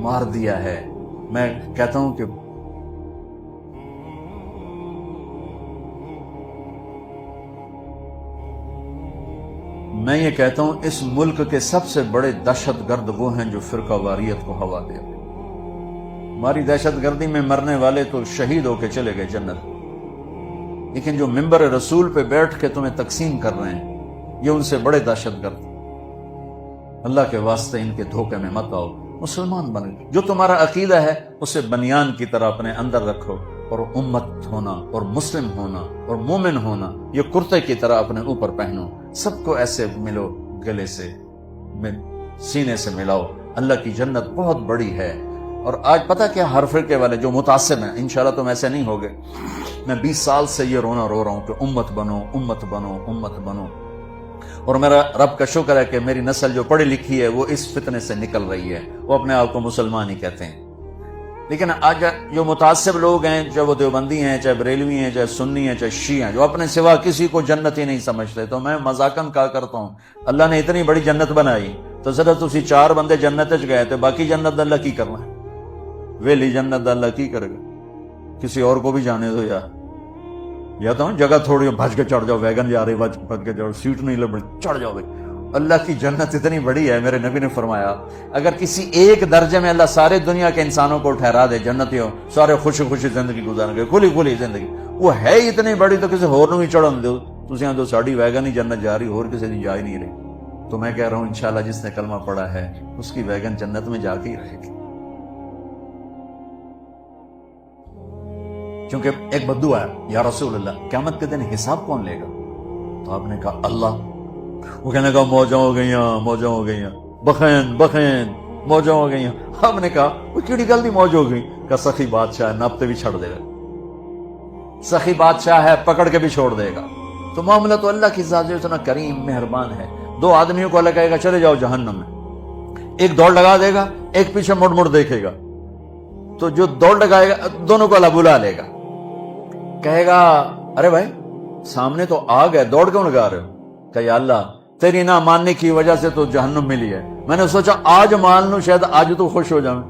مار دیا ہے، میں کہتا ہوں کہ میں یہ کہتا ہوں اس ملک کے سب سے بڑے دہشت گرد وہ ہیں جو فرقہ واریت کو ہوا دے۔ ہماری دہشت گردی میں مرنے والے تو شہید ہو کے چلے گئے جنت، لیکن جو ممبر رسول پہ بیٹھ کے تمہیں تقسیم کر رہے ہیں یہ ان سے بڑے دہشت گرد۔ اللہ کے واسطے ان کے دھوکے میں مت آؤ، مسلمان بن گئے، جو تمہارا عقیدہ ہے اسے بنیان کی طرح اپنے اندر رکھو، اور امت ہونا اور مسلم ہونا اور مومن ہونا یہ کرتے کی طرح اپنے اوپر پہنو، سب کو ایسے ملو، گلے سے سینے سے ملاؤ۔ اللہ کی جنت بہت بڑی ہے۔ اور آج پتہ کیا، ہر فرقے والے جو متعصب ہیں، انشاءاللہ تم ایسے نہیں ہوگے، میں 20 سال سے یہ رونا رو رہا ہوں کہ امت بنو، امت بنو، امت بنو۔ اور میرا رب کا شکر ہے کہ میری نسل جو پڑھی لکھی ہے وہ اس فتنے سے نکل رہی ہے، وہ اپنے آپ کو مسلمان ہی کہتے ہیں۔ لیکن آج جو متعصب لوگ ہیں، چاہے وہ دیوبندی ہیں، چاہے بریلوی ہیں، چاہے سنی ہیں، چاہے شیعہ ہیں، جو اپنے سوا کسی کو جنتی نہیں سمجھتے، تو میں مذاقاً کہا کرتا ہوں اللہ نے اتنی بڑی جنت بنائی تو صرف تسی 4 بندے جنت چ گئے تھے، باقی جنت اللہ کی کرنا ہے؟ ویلی جنت اللہ کی کرے گا؟ کسی اور کو بھی جانے دو یار۔ یا تو جگہ تھوڑی بھج کے چڑھ جاؤ، ویگن جا رہی بھج کے چڑھ، سیٹ نہیں لبڑی، چڑھ جاؤ بھائی۔ اللہ کی جنت اتنی بڑی ہے، میرے نبی نے فرمایا اگر کسی ایک درجے میں اللہ سارے دنیا کے انسانوں کو ٹھہرا دے جنتیوں، سارے خوشی خوشی زندگی گزاریں گے، کھلی کھلی زندگی، وہ ہے اتنی بڑی تو کسی اور بھی چڑھن دو، تسی آندو ساڑی ویگن ہی جنت جا رہی، اور کسی دی جا ہی نہیں رہی۔ تو میں کہہ رہا ہوں انشاءاللہ جس نے کلمہ پڑھا ہے اس کی ویگن جنت میں جا کے ہی رہے گی، کیونکہ ایک بدعا ہے، یا رسول اللہ قیامت کے دن حساب کون لے گا؟ تو آپ نے کہا اللہ۔ وہ کہنے کا موجاں ہو گئیاں، موجاں ہو گئیاں، بخین بخین موجاں ہو گئیاں۔ آپ نے کہا وہ کیڑی گل دی موج ہو گئی؟ کہ سخی بادشاہ ہے، ناپتے بھی چھڑ دے گا، سخی بادشاہ ہے، پکڑ کے بھی چھوڑ دے گا۔ تو معاملہ تو اللہ کی ذات اتنا کریم مہربان ہے۔ 2 آدمیوں کو اللہ کہے گا چلے جاؤ جہنم میں، ایک دوڑ لگا دے گا، ایک پیچھے مڑ مڑ دیکھے گا، تو جو دوڑ لگائے گا دونوں کو اللہ بلا لے گا، کہے گا ارے بھائی سامنے تو آگ ہے، دوڑ کیوں لگا رہے ہو؟ کہ یا اللہ تیری نہ ماننے کی وجہ سے تو جہنم ملی ہے، میں نے سوچا آج مان لوں، شاید آج تو خوش ہو جاؤں۔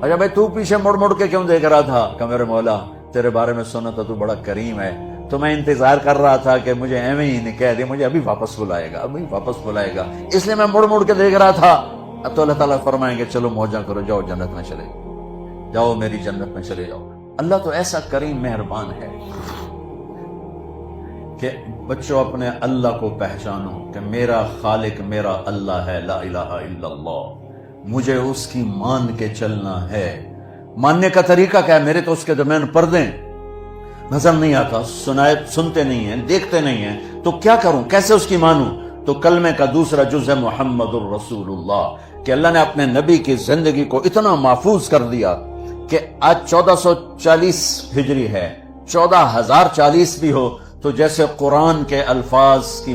اچھا بھائی تو پیچھے مڑ مڑ کے کیوں دیکھ رہا تھا؟ کہ میرے مولا تیرے بارے میں سنا تھا تو بڑا کریم ہے، تو میں انتظار کر رہا تھا کہ مجھے ایویں ہی کہہ دے مجھے ابھی واپس بلائے گا، ابھی واپس بلائے گا، اس لیے میں مڑ مڑ کے دیکھ رہا تھا۔ اب تو اللہ تعالیٰ فرمائیں گے چلو موجاں کرو، جاؤ جنت میں چلے جاؤ، میری جنت میں چلے جاؤ۔ اللہ تو ایسا کریم مہربان ہے کہ بچوں اپنے اللہ کو پہچانو کہ میرا خالق میرا اللہ ہے، لا الہ الا اللہ، مجھے اس کی مان کے چلنا ہے۔ ماننے کا طریقہ کیا ہے؟ میرے تو اس کے درمیان پردے نظر نہیں آتا، سنتے نہیں ہیں، دیکھتے نہیں ہیں، تو کیا کروں، کیسے اس کی مانوں؟ تو کلمے کا دوسرا جز ہے محمد الرسول اللہ، کہ اللہ نے اپنے نبی کی زندگی کو اتنا محفوظ کر دیا کہ آج 1440 ہجری ہے، 14,040 بھی ہو تو جیسے قرآن کے الفاظ کی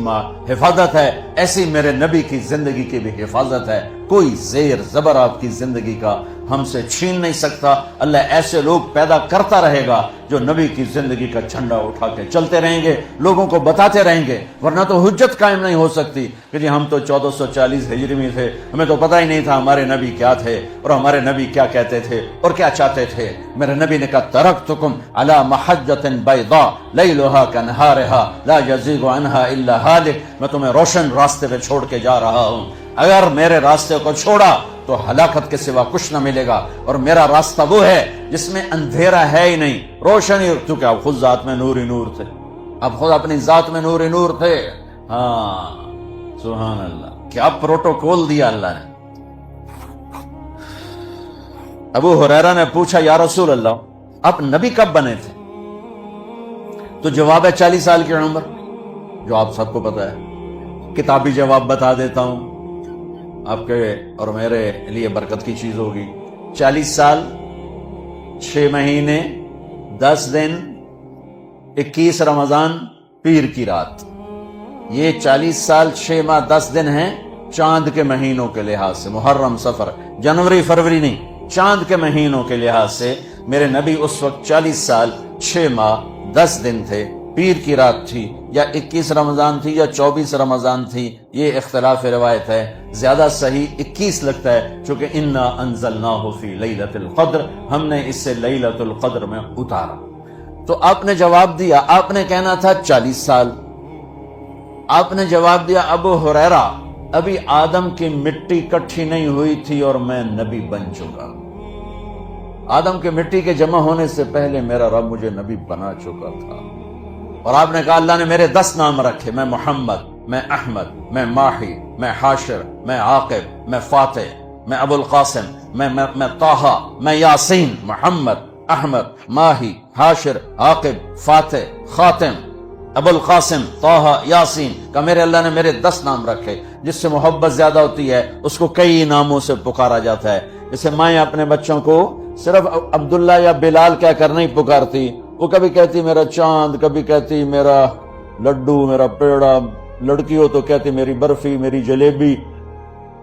حفاظت ہے، ایسی میرے نبی کی زندگی کی بھی حفاظت ہے۔ کوئی زیر زبر آپ کی زندگی کا ہم سے چھین نہیں سکتا۔ اللہ ایسے لوگ پیدا کرتا رہے گا جو نبی کی زندگی کا جھنڈا اٹھا کے چلتے رہیں گے، لوگوں کو بتاتے رہیں گے، ورنہ تو حجت قائم نہیں ہو سکتی کہ جی ہم تو 1440 ہجری میں تھے، ہمیں تو پتہ ہی نہیں تھا ہمارے نبی کیا تھے اور ہمارے نبی کیا کہتے تھے اور کیا چاہتے تھے۔ میرے نبی نے کہا ترکتکم علی محجۃ بیضاء لیلھا کنہارھا لا یزیغ عنھا الا ھالک، میں تمہیں روشن راستے پہ چھوڑ کے جا رہا ہوں، اگر میرے راستے کو چھوڑا تو ہلاکت کے سوا کچھ نہ ملے گا، اور میرا راستہ وہ ہے جس میں اندھیرا ہے ہی نہیں، روشنی، کیونکہ آپ خود ذات میں نور ہی نور تھے، آپ خود اپنی ذات میں نور ہی نور تھے۔ ہاں سبحان اللہ، کیا پروٹوکول دیا اللہ نے۔ ابو ہریرہ نے پوچھا یا رسول اللہ آپ نبی کب بنے تھے؟ تو جواب ہے 40 سال کی عمر، جو آپ سب کو پتا ہے، کتابی جواب بتا دیتا ہوں، آپ کے اور میرے لیے برکت کی چیز ہوگی۔ 40 سال 6 مہینے 10 دن 21 رمضان پیر کی رات، یہ 40 سال 6 ماہ 10 دن ہیں چاند کے مہینوں کے لحاظ سے، محرم صفر جنوری فروری نہیں، چاند کے مہینوں کے لحاظ سے میرے نبی اس وقت 40 سال 6 ماہ 10 دن تھے۔ پیر کی رات تھی یا 21 رمضان تھی یا 24 رمضان تھی، یہ اختلاف روایت ہے، زیادہ صحیح 21 لگتا ہے، چونکہ انا انزلناہ فی لیلۃ القدر، ہم نے اس سے لیلۃ القدر میں اتارا۔ تو آپ نے جواب دیا، آپ نے کہنا تھا 40 سال، آپ نے جواب دیا ابو ہریرہ ابھی آدم کی مٹی کٹھی نہیں ہوئی تھی اور میں نبی بن چکا، آدم کے مٹی کے جمع ہونے سے پہلے میرا رب مجھے نبی بنا چکا تھا۔ اور آپ نے کہا اللہ نے میرے 10 نام رکھے، میں محمد، میں احمد، میں ماہی، میں حاشر، میں عاقب، میں فاتح، میں ابو القاسم، میں طٰہٰ، میں یاسین، محمد، احمد، ماہی، حاشر، عاقب، فاتح، خاتم، ابو القاسم، طٰہٰ، یاسین، کہ میرے اللہ نے میرے 10 نام رکھے۔ جس سے محبت زیادہ ہوتی ہے اس کو کئی ناموں سے پکارا جاتا ہے، جیسے مائیں اپنے بچوں کو صرف عبداللہ یا بلال کہہ کر نہیں پکارتی، وہ کبھی کہتی میرا چاند، کبھی کہتی میرا لڈو، میرا پیڑا، لڑکی ہو تو کہتی میری برفی، میری جلیبی،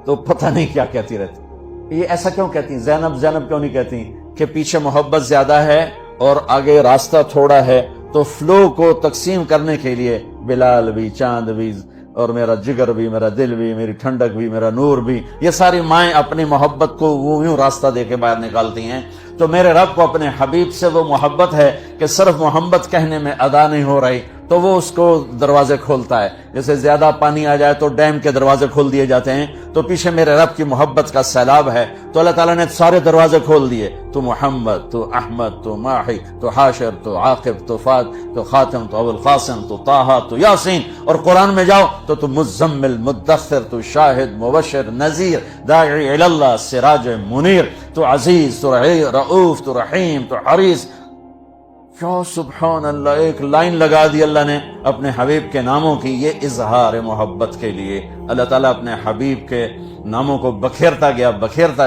تو پتہ نہیں کیا کہتی رہتی۔ یہ ایسا کیوں کہتی؟ زینب زینب کیوں نہیں کہتی؟ کہ پیچھے محبت زیادہ ہے اور آگے راستہ تھوڑا ہے، تو فلو کو تقسیم کرنے کے لیے بلال بھی، چاند بھی، اور میرا جگر بھی، میرا دل بھی، میری ٹھنڈک بھی، میرا نور بھی، یہ ساری مائیں اپنی محبت کو وہ یوں راستہ دے کے باہر نکالتی ہیں۔ تو میرے رب کو اپنے حبیب سے وہ محبت ہے کہ صرف محبت کہنے میں ادا نہیں ہو رہی، تو وہ اس کو دروازے کھولتا ہے، جیسے زیادہ پانی آ جائے تو ڈیم کے دروازے کھول دیے جاتے ہیں، تو پیچھے میرے رب کی محبت کا سیلاب ہے، تو اللہ تعالیٰ نے سارے دروازے کھول دیے، تو محمد، تو احمد، تو ماہی، تو حاشر، تو عاقب، تو فات، تو خاتم، تو ابو القاسم، تو طٰہٰ، تو یاسین، اور قرآن میں جاؤ تو مزمل، مدثر، تو شاہد، مبشر، نذیر، داعی الی اللہ، سراج منیر، تو عزیز، تو رؤوف، تو رحیم، تو حریص۔ کیا سبحان اللہ، ایک لائن لگا دی اللہ نے اپنے حبیب کے ناموں کی، یہ اظہار محبت کے لیے اللہ تعالیٰ اپنے حبیب کے ناموں کو بکھیرتا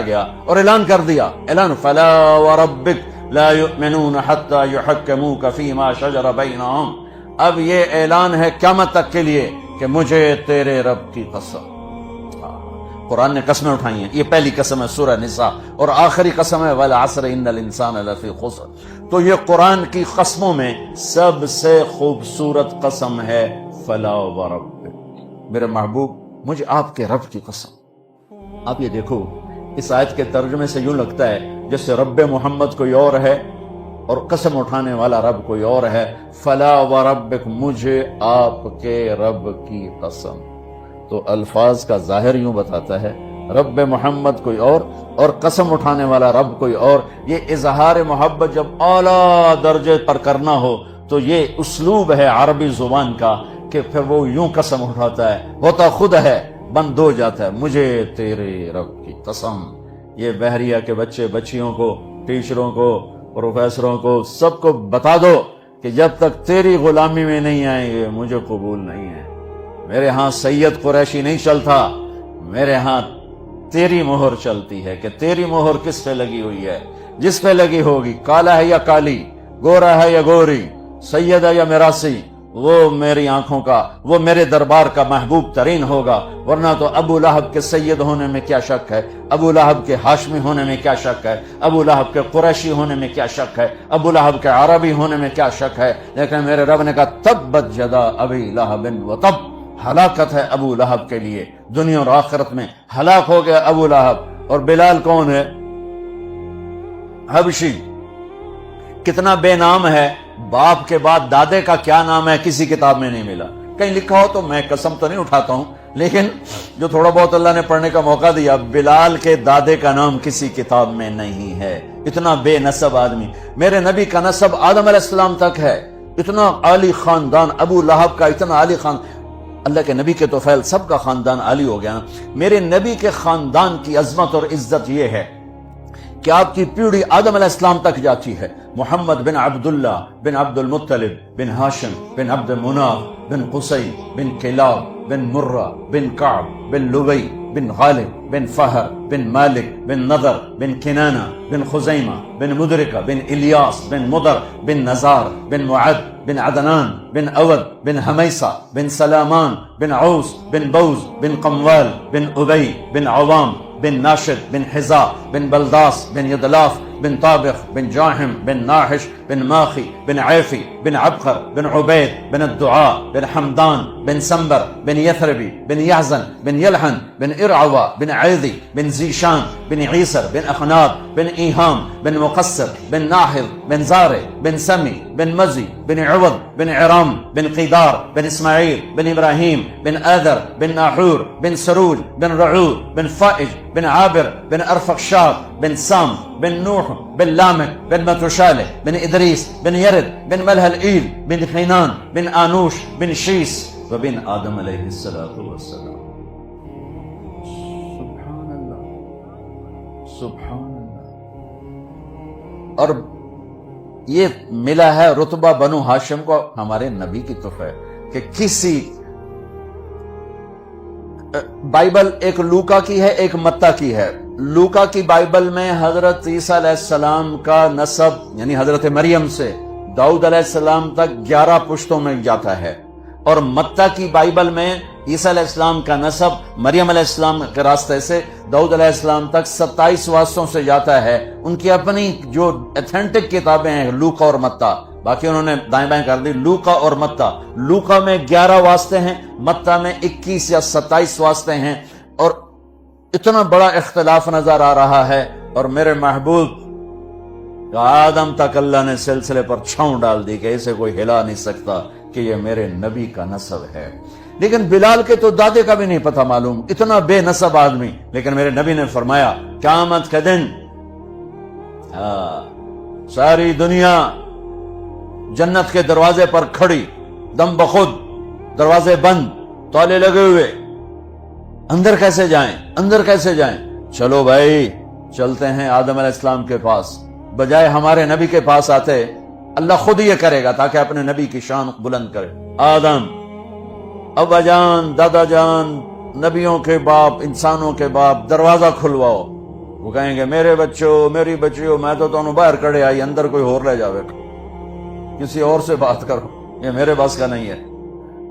گیا اور اعلان کر دیا، اعلان فلا وربک لا یؤمنون حتی یحکموک فیما شجر بینہم۔ اب یہ اعلان ہے قیامت تک کے لیے کہ مجھے تیرے رب کی قسم، قرآن نے قسمیں اٹھائی ہیں، یہ پہلی قسم ہے سورہ نساء، اور آخری قسم ہے والعصر ان الانسان لفی خسر۔ تو یہ قرآن کی قسموں میں سب سے خوبصورت قسم ہے فلا وربک، میرے محبوب مجھے آپ کے رب کی قسم۔ آپ یہ دیکھو اس آیت کے ترجمے سے یوں لگتا ہے جیسے رب محمد کوئی اور ہے اور قسم اٹھانے والا رب کوئی اور ہے۔ فلا وربک، مجھے آپ کے رب کی قسم، تو الفاظ کا ظاہر یوں بتاتا ہے رب محمد کوئی اور قسم اٹھانے والا رب کوئی اور۔ یہ اظہار محبت جب اعلیٰ درجے پر کرنا ہو تو یہ اسلوب ہے عربی زبان کا کہ پھر وہ یوں قسم اٹھاتا ہے، ہوتا خود ہے بند ہو جاتا ہے. مجھے تیرے رب کی قسم، یہ بحریہ کے بچے بچیوں کو، ٹیچروں کو، پروفیسروں کو، سب کو بتا دو کہ جب تک تیری غلامی میں نہیں آئیں گے مجھے قبول نہیں ہے. میرے ہاں سید قریشی نہیں چلتا، میرے ہاں تیری مہر چلتی ہے کہ تیری مہر کس پہ لگی ہوئی ہے. جس پہ لگی ہوگی، کالا ہے یا کالی، گورا ہے یا گوری، سید ہے یا میراثی، وہ میری آنکھوں کا، وہ میرے دربار کا محبوب ترین ہوگا. ورنہ تو ابو لہب کے سید ہونے میں کیا شک ہے، ابو لہب کے ہاشمی ہونے میں کیا شک ہے، ابو لہب کے قریشی ہونے میں کیا شک ہے، ابو لہب کے عربی ہونے میں کیا شک ہے. لیکن میرے رب نے کہا تبت یدا ابی لہب وتب، ہلاکت ہے ابو لہب کے لیے، دنیا اور آخرت میں ہلاک ہو گیا ابو لہب. اور بلال کون ہے؟ حبشی. کتنا بے نام ہے، باپ کے بعد دادے کا کیا نام ہے کسی کتاب میں نہیں ملا. کہیں لکھا ہو تو میں قسم تو نہیں اٹھاتا ہوں، لیکن جو تھوڑا بہت اللہ نے پڑھنے کا موقع دیا، بلال کے دادے کا نام کسی کتاب میں نہیں ہے. اتنا بے نسب آدمی. میرے نبی کا نسب آدم علیہ السلام تک ہے. اتنا عالی خاندان ابو لہب کا، اتنا عالی خاندان. اللہ کے نبی کے تو فیل سب کا خاندان عالی ہو گیا. میرے نبی کے خاندان کی عظمت اور عزت یہ ہے کہ آپ کی پیڑھی آدم علیہ السلام تک جاتی ہے. محمد بن عبداللہ بن عبد المطلب بن ہاشم بن عبد مناف بن قصی بن کلاب بن مرہ بن کعب بن لبی بن غالب بن فہر بن مالک بن نضر بن کنانہ بن خزیمہ بن مدرکہ بن الیاس بن مضر بن نزار بن معد بن عدنان بن اود بن حمیسہ بن سلامان بن عوس بن بوز بن قموال بن ابی بن عوام بن ناشد بن حزا بن بلداس بن یدلاف بن طابخ بن جاحم بن ناحش بن ماخی بن عیفی بن عبقر بن عبید بن الدعاء بن حمدان بن سنبر بن یثربی بن یحزن بن یلحن بن ارعوا بن عیدی بن زیشان بن عیسر بن اخناب بن ایہام بن مقصر بن ناحظ بن زارع بن سمی بن مزی بن عوض بن عرام بن قیدار بن اسماعیل بن ابراہیم بن آذر بن ناحور بن سرول بن رعود بن فائج بن عابر بن ارفخشاد بن سام بن نوح بن لامك بن متوشالح بن إدريس بن يرد بن ملهلئيل بن حينان بن آنوش بن شيس وبن آدم عليه الصلاة والسلام. سبحان اللہ، سبحان اللہ. اور یہ ملا ہے رتبہ بنو ہاشم کو ہمارے نبی کی طرف ہے کہ کسی بائبل ایک لوکا کی ہے، ایک متی کی ہے. لوکا کی بائبل میں حضرت عیسیٰ علیہ السلام کا نسب یعنی حضرت مریم سے داؤد علیہ السلام تک 11 پشتوں میں جاتا ہے، اور متی کی بائبل میں عیسیٰ علیہ السلام کا نسب مریم علیہ السلام کے راستے سے داؤد علیہ السلام تک 27 واسطوں سے جاتا ہے. ان کی اپنی جو ایتھنٹک کتابیں ہیں لوکا اور متی، باقی انہوں نے دائیں بائیں کر دی. لوکا اور متی، لوکا میں 11 واسطے ہیں، متی میں 21 یا 27 واسطے ہیں. اور اتنا بڑا اختلاف نظر آ رہا ہے. اور میرے محبوب آدم تک اللہ نے سلسلے پر چھاؤں ڈال دی کہ اسے کوئی ہلا نہیں سکتا کہ یہ میرے نبی کا نسب ہے. لیکن بلال کے تو دادے کا بھی نہیں پتہ معلوم، اتنا بے نسب آدمی. لیکن میرے نبی نے فرمایا قیامت کے دن ساری دنیا جنت کے دروازے پر کھڑی، دم بخود، دروازے بند، تالے لگے ہوئے. اندر کیسے جائیں، اندر کیسے جائیں؟ چلو بھائی چلتے ہیں آدم علیہ السلام کے پاس. بجائے ہمارے نبی کے پاس آتے، اللہ خود یہ کرے گا تاکہ اپنے نبی کی شان بلند کرے. آدم، ابا جان، دادا جان، نبیوں کے باپ، انسانوں کے باپ، دروازہ کھلواؤ. وہ کہیں گے میرے بچوں، میری بچیوں، میں تو تمہیں باہر کھڑے آئی، اندر کوئی اور لے جاوے، کسی اور سے بات کرو، یہ میرے بس کا نہیں ہے.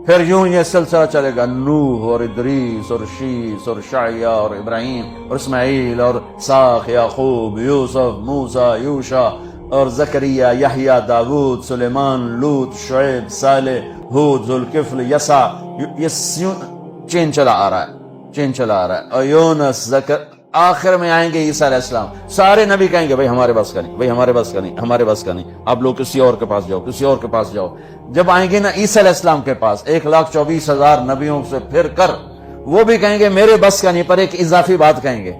پھر یوں یہ سلسلہ چلے گا، نوح اور ادریس اور شیس اور شعیہ اور ابراہیم اور اسماعیل اور اسحاق، یعقوب، یوسف، موسیٰ، یوشع اور زکریا، یحییٰ، داود، سلیمان، لوط، شعیب، صالح، ہود، ذوالکفل، یسع. یہ چین چلا آ رہا ہے، چین چلا آ رہا ہے. اور یونس، آخر میں آئیں گے عیسیٰ علیہ السلام. سارے نبی کہیں گے بھائی ہمارے بس کا نہیں، بھائی ہمارے بس کا نہیں، ہمارے بس کا نہیں، آپ لوگ کسی اور کے پاس جاؤ، کسی اور کے پاس جاؤ. جب آئیں گے نا عیسیٰ علیہ السلام کے پاس 1,24,000 نبیوں سے پھر کر، وہ بھی کہیں گے میرے بس کا نہیں، پر ایک اضافی بات کہیں گے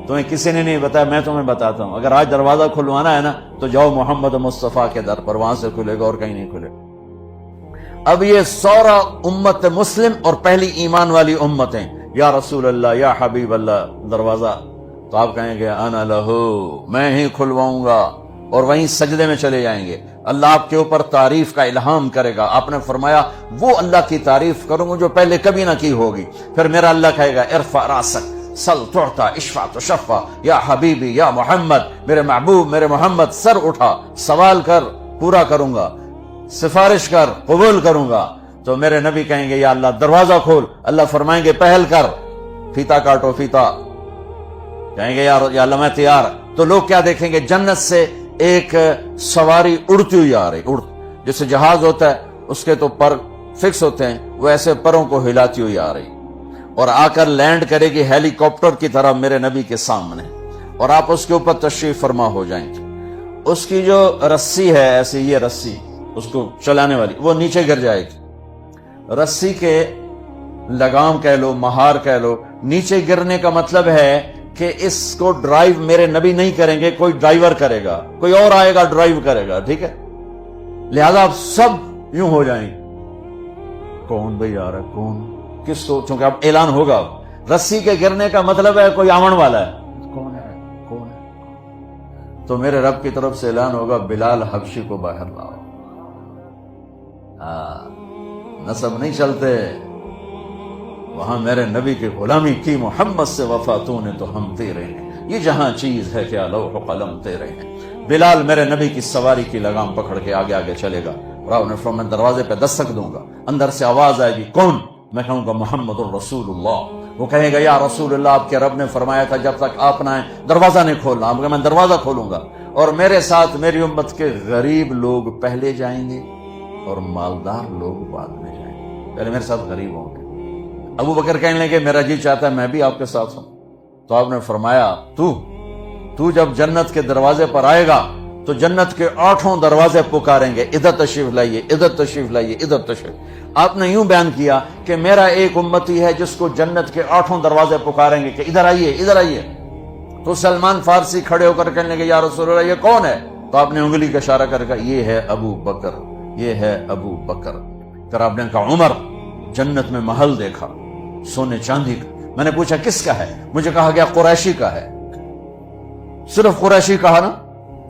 تمہیں کسی نے نہیں بتایا، میں تمہیں بتاتا ہوں. اگر آج دروازہ کھلوانا ہے نا تو جاؤ محمد مصطفیٰ کے در پر، وہاں سے کھلے گا اور کہیں نہیں کھلے. اب یہ سورا امت مسلم اور پہلی ایمان والی امتیں یا رسول اللہ یا حبیب اللہ دروازہ، تو آپ کہیں گے انا لہو، میں ہی کھلواؤں گا، اور وہیں سجدے میں چلے جائیں گے۔ اللہ آپ کے اوپر تعریف کا الہام کرے گا۔ آپ نے فرمایا وہ اللہ کی تعریف کروں گا جو پہلے کبھی نہ کی ہوگی۔ پھر میرا اللہ کہے گا ارفع راسک سل تعطا اشفع تشفع یا حبیبی یا محمد، میرے محبوب میرے محمد، سر اٹھا، سوال کر، پورا کروں گا، سفارش کر، قبول کروں گا۔ تو میرے نبی کہیں گے یا اللہ دروازہ کھول، اللہ فرمائیں گے پہل کر، فیتا کاٹو فیتا، کہیں گے یا اللہ میں تیار۔ تو لوگ کیا دیکھیں گے؟ جنت سے ایک سواری اڑتی ہوئی آ رہی، جیسے جہاز ہوتا ہے اس کے تو پر فکس ہوتے ہیں، وہ ایسے پروں کو ہلاتی ہوئی آ رہی، اور آ کر لینڈ کرے گی ہیلی کاپٹر کی طرح میرے نبی کے سامنے، اور آپ اس کے اوپر تشریف فرما ہو جائیں گے۔ اس کی جو رسی ہے، ایسی یہ رسی اس کو چلانے والی، وہ نیچے گر جائے گی۔ رسی کے لگام کہہ لو، مہار کہہ لو، نیچے گرنے کا مطلب ہے کہ اس کو ڈرائیو میرے نبی نہیں کریں گے، کوئی ڈرائیور کرے گا، کوئی اور آئے گا ڈرائیو کرے گا، ٹھیک ہے؟ لہذا آپ سب یوں ہو جائیں گے، کون بھئی آ رہا ہے، کون، کس کو، چونکہ اب اعلان ہوگا۔ رسی کے گرنے کا مطلب ہے کوئی آمن والا ہے، کون ہے، کون ہے؟ تو میرے رب کی طرف سے اعلان ہوگا بلال حبشی کو باہر لاؤ۔ نسب نہیں چلتے، وہاں میرے نبی کی غلامی کی، محمد سے وفا تو نے تو ہم تیرے ہیں، یہ جہاں چیز ہے کیا لوح و قلم تیرے ہیں۔ بلال میرے نبی کی سواری کی لگام پکڑ کے آگے آگے چلے گا، اور آپ نے فرمایا میں دروازے پہ دستک دوں گا، اندر سے آواز آئے گی کون؟ میں کہوں گا محمد الرسول اللہ۔ وہ کہے گا یا رسول اللہ آپ کے رب نے فرمایا تھا جب تک آپ نہ آئیں دروازہ نہیں کھولنا، آپ کہا میں دروازہ کھولوں گا، اور میرے ساتھ میری امت کے غریب لوگ پہلے جائیں گے اور مالدار لوگ بعد میں جائیں گے، پہلے میرے ساتھ غریب ہوں گے۔ ابو بکر کہنے لگے میرا جی چاہتا ہے میں بھی آپ کے ساتھ ہوں۔ تو آپ نے فرمایا تو جب جنت کے دروازے پر آئے گا تو جنت کے 8 دروازے پکاریں گے، ادھر تشریف لائیے، ادھر تشریف لائیے، ادھر تشریف۔ آپ نے یوں بیان کیا کہ میرا ایک امتی ہے جس کو جنت کے 8 دروازے پکاریں گے کہ ادھر آئیے، ادھر آئیے۔ تو سلمان فارسی کھڑے ہو کر کہنے لگے یا رسول اللہ یہ کون ہے؟ تو آپ نے انگلی کا اشارہ کر کہا یہ ہے ابو بکر، یہ ہے ابو بکر۔ پھر آپ نے کہا عمر، جنت میں محل دیکھا سونے چاندی کا۔ میں نے پوچھا کس کا ہے؟ مجھے کہا گیا قریشی کا ہے۔ صرف قریشی کہا نا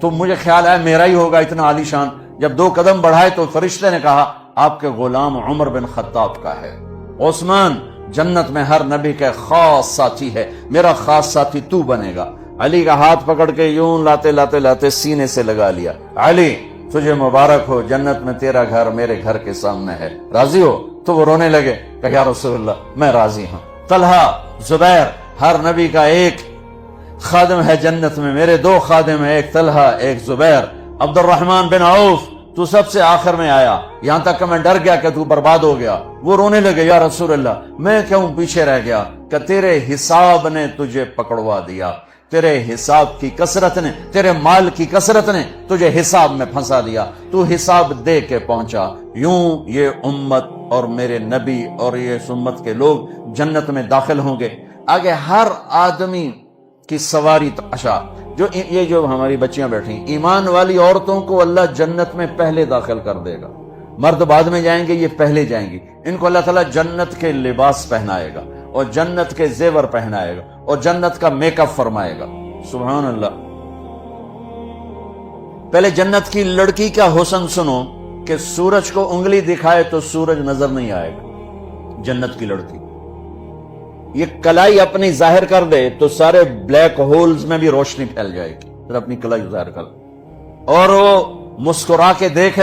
تو مجھے خیال آیا میرا ہی ہوگا اتنا عالی شان۔ جب 2 قدم بڑھائے تو فرشتے نے کہا آپ کے غلام عمر بن خطاب کا ہے۔ عثمان جنت میں ہر نبی کا خاص ساتھی ہے، میرا خاص ساتھی تو بنے گا۔ علی کا ہاتھ پکڑ کے یوں لاتے لاتے لاتے سینے سے لگا لیا، علی تجھے مبارک ہو، جنت میں تیرا گھر میرے گھر کے سامنے ہے، راضی ہو؟ تو وہ رونے لگے کہ یا رسول اللہ میں راضی ہوں۔ طلحہ، زبیر، ہر نبی کا ایک خادم ہے جنت میں، میرے 2 خادم ہیں، ایک طلحہ ایک زبیر۔ عبد الرحمن بن عوف تو سب سے آخر میں آیا، یہاں تک کہ میں ڈر گیا کہ تو برباد ہو گیا۔ وہ رونے لگے یا رسول اللہ میں کیوں پیچھے رہ گیا؟ کہ تیرے حساب نے تجھے پکڑوا دیا، تیرے حساب کی کثرت نے، تیرے مال کی کثرت نے تجھے حساب میں پھنسا دیا، تو حساب دے کے پہنچا۔ یوں یہ امت اور میرے نبی اور یہ امت کے لوگ جنت میں داخل ہوں گے۔ آگے ہر آدمی کی سواری تماشا، جو ہماری بچیاں بیٹھی ایمان والی عورتوں کو اللہ جنت میں پہلے داخل کر دے گا، مرد بعد میں جائیں گے، یہ پہلے جائیں گی۔ ان کو اللہ تعالیٰ جنت کے لباس پہنائے گا اور جنت کے زیور پہنائے گا اور جنت کا میک اپ فرمائے گا۔ سبحان اللہ۔ پہلے جنت کی لڑکی کا حسن سنو کہ سورج کو انگلی دکھائے تو سورج نظر نہیں آئے گا۔ جنت کی لڑکی یہ کلائی اپنی ظاہر کر دے تو سارے بلیک ہولز میں بھی روشنی پھیل جائے گی، پھر اپنی کلائی ظاہر کر، اور وہ مسکرا کے دیکھ